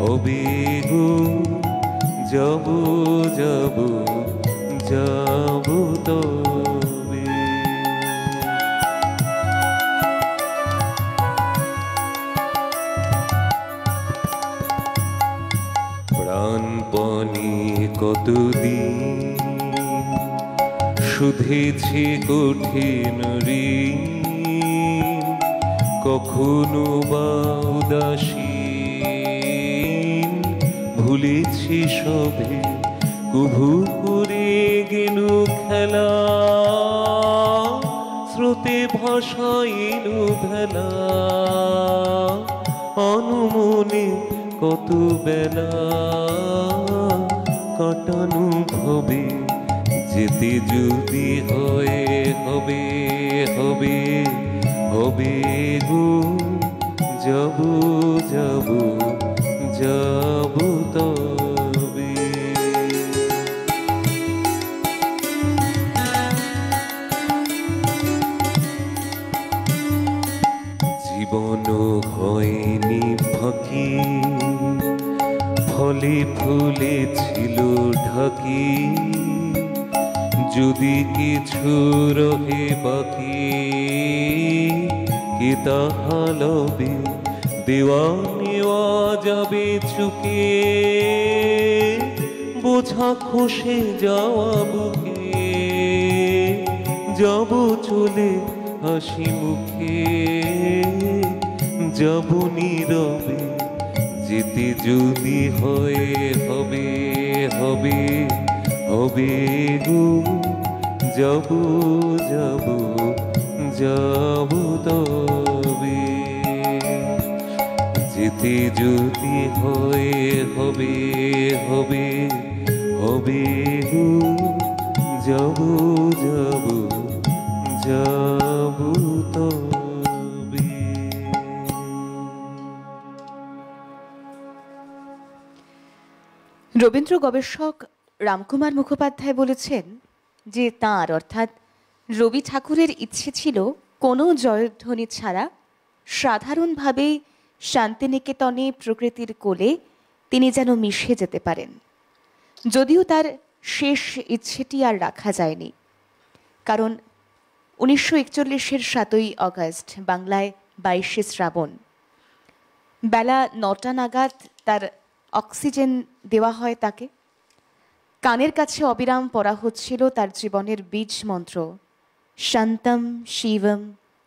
হবে গো, যাব যাব যাব তবে। প্রাণপণে কতদিন শুধেছে কঠিন ঋণ, কখনো বা উদাসীন ভুলেছি সবে, কুভু করে গেল খেলা, স্রোতে ভাসাইল ভেলা, অনুমনে কত বেলা কাটানো ভবে। যেতে যদি হয়ে হবে হবে হবে গো, যাব যাব যাব তবে। জীবন হয়নি ফাঁকি, ফলে ফুলে ছিল ঢাকি, যদি কিছু রহে বাকি কি তাহা লবে, দেওয়া নেওয়া যাবে চুকে, বোঝা খসে যাওয়া বুকে, যাব চলে হাসি মুখে, যাব নীরবে। যেতে যদি হয়ে হবে হবে হবে গো, যাব যাব যাব তবে। যেতে যদি হয়ে হবে হবে হবে গো, যাব যাব যাব তবে। রবীন্দ্র গবেষক রামকুমার মুখোপাধ্যায় বলেছেন যে তাঁর অর্থাৎ রবি ঠাকুরের ইচ্ছে ছিল কোনো জয়ধ্বনি ছাড়া সাধারণভাবেই শান্তিনিকেতনে প্রকৃতির কোলে তিনি যেন মিশে যেতে পারেন। যদিও তার শেষ ইচ্ছেটি আর রাখা যায়নি, কারণ 1941-এর 7ই অগস্ট বাংলায় 22শে শ্রাবণ বেলা 9টা নাগাদ তার অক্সিজেন দেওয়া হয় তাকে। কানের কাছে অবিরাম পড়া হচ্ছিল তার জীবনের বীজ মন্ত্র, শান্তম শিবম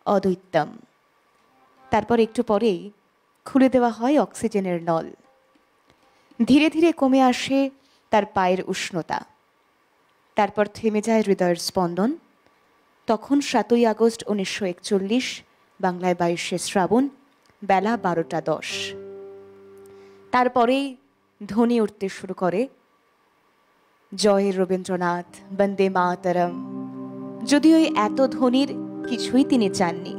অদ্বৈতম। তারপর একটু পরেই খুলে দেওয়া হয় অক্সিজেনের নল। ধীরে ধীরে কমে আসে তার পায়ের উষ্ণতা, তারপর থেমে যায় হৃদয়ের স্পন্দন। তখন 7ই আগস্ট 1941 বাংলায় 22শে শ্রাবণ বেলা 12টা 10। তারপরেই ধ্বনি উঠতে শুরু করে জয় রবীন্দ্রনাথ, বন্দে মাতরম। যদিও এত ধ্বনির কিছুই তিনি চাননি,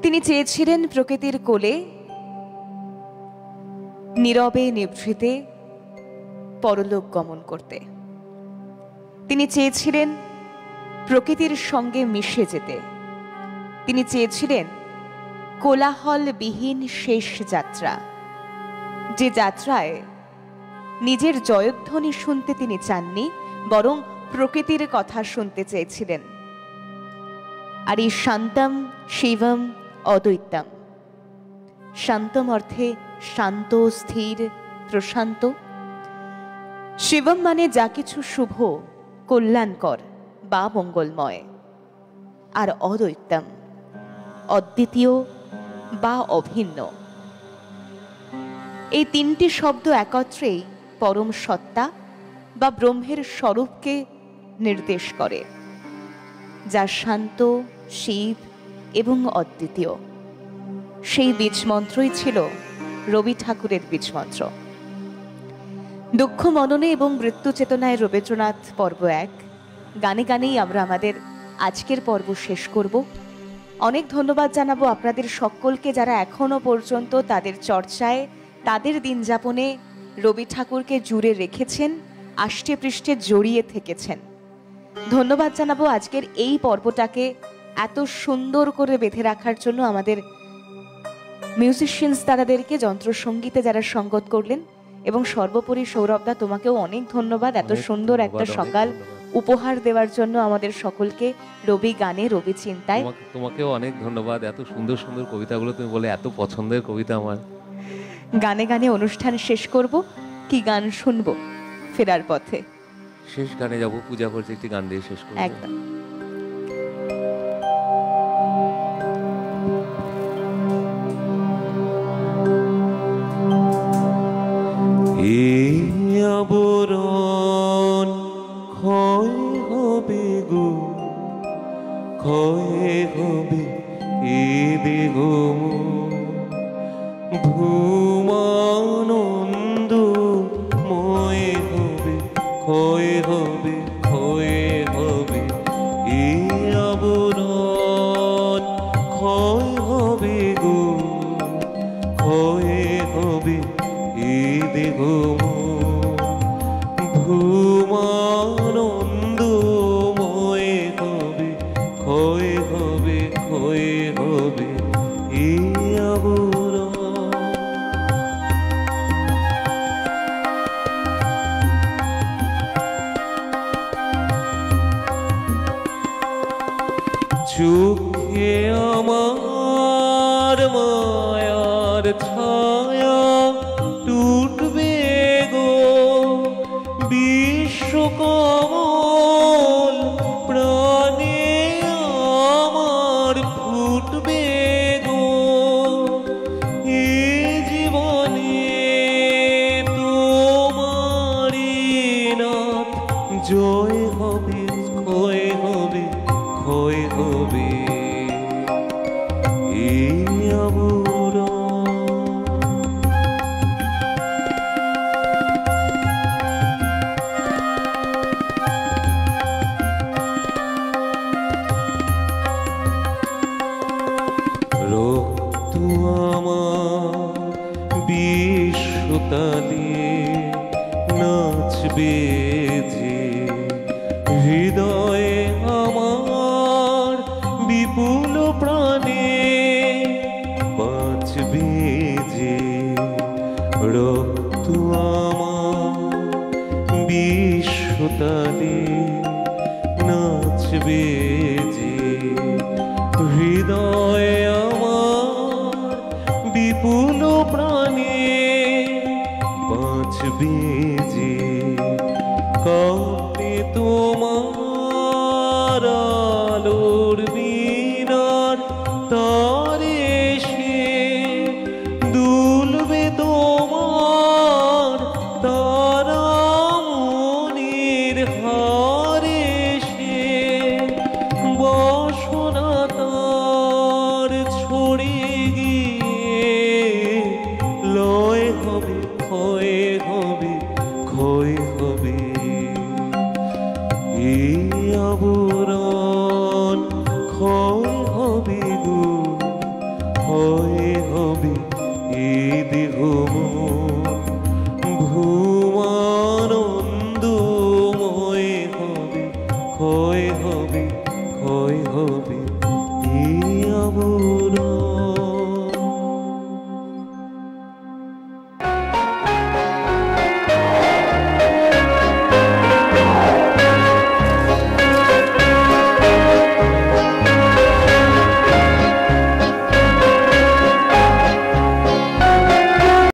তিনি চেয়েছিলেন প্রকৃতির কোলে নীরবে নিভৃতে পরলোক গমন করতে। তিনি চেয়েছিলেন প্রকৃতির সঙ্গে মিশে যেতে। তিনি চেয়েছিলেন কোলাহলবিহীন শেষ যাত্রা, যে যাত্রায় নিজের জয়ধ্বনি শুনতে তিনি চাননি, বরং প্রকৃতির কথা শুনতে চেয়েছিলেন। আর এই শান্তম শিবম অদ্বৈতম, শান্তম অর্থে শান্ত, স্থির, প্রশান্ত। শিবম মানে যা কিছু শুভ, কল্যাণকর বা মঙ্গলময়। আর অদ্বৈতম, অদ্বিতীয় বা অভিন্ন। এই তিনটি শব্দ একত্রেই পরম সত্তা বা ব্রহ্মের স্বরূপকে নির্দেশ করে, যা শান্ত, শিব এবং অদ্বিতীয়। সেই বীজমন্ত্রই ছিল রবি ঠাকুরের বীজমন্ত্র। দুঃখ মননে এবং মৃত্যু চেতনায় রবীন্দ্রনাথ পর্ব 1 গানে গানেই আমরা আমাদের আজকের পর্ব শেষ করব। অনেক ধন্যবাদ জানাবো আপনাদের সকলকে, যারা এখনো পর্যন্ত তাদের চর্চায়, তাদের দিন যাপনে রবি ঠাকুরকে জুড়ে রেখেছেন, আষ্টে পৃষ্ঠে জড়িয়ে থেকেছেন। ধন্যবাদ জানাবো আজকের এই পর্বটাকে এত সুন্দর করে বেঁধে রাখার জন্য আমাদের মিউজিশিয়ানস দাদাদেরকে, যন্ত্রসঙ্গীতে যারা সঙ্গত করলেন, এবং সর্বোপরি সৌরভদা তোমাকেও অনেক ধন্যবাদ এত সুন্দর একটা সকাল উপহার দেওয়ার জন্য আমাদের সকলকে, রবি গানে, রবি চিন্তায়। তোমাকেও অনেক ধন্যবাদ, এত সুন্দর সুন্দর কবিতাগুলো তুমি বলে, এত পছন্দের কবিতা আমার। গানে গানে অনুষ্ঠান শেষ করব। কি গান শুনবো ফেরার পথে? শেষ গানে যাব, পূজা করতে একটি গান দিয়ে শেষ করব। একদম। আবরণ ক্ষয় হবে গো, ক্ষয় হবে এ দেগো, ভূমানন্দ ময় হবে, ক্ষয় হবে, ক্ষয় হবে এ আবরণ, ক্ষয় হবে গো, ক্ষয় হবে এ দেগো, ভূমানন্দময় হবে, ক্ষয় হবে, ক্ষয় হবে এই আবরণ। চোখে আমার মায়ার ছায়া টুটবে গো, বিশ্বকমল প্রাণে আমার ফুটবে গো, এ জীবনে তোমারি নাথ জয় হবে, ক্ষয় হবে, ক্ষয় হবে এই আবরণ। রক্ত আমার বিশ্বতালে নাচবে যে, হৃদয়ে আমার বিপুল প্রাণে বাঁচবে যে, রক্ত আমার বিশ্বতালে নাচবে যে, হৃদয়ে আমার বিপুল প্রাণে বাঁচবে যে, কাঁপে তোমার আলোর মিনার তারে সে, দুলবে তোমার তারা মনির হারে সে, বাসনা তার ছড়িয়ে গিয়ে লয় হবে, ক্ষয় হবে, ক্ষয় হবে এই আবরণ।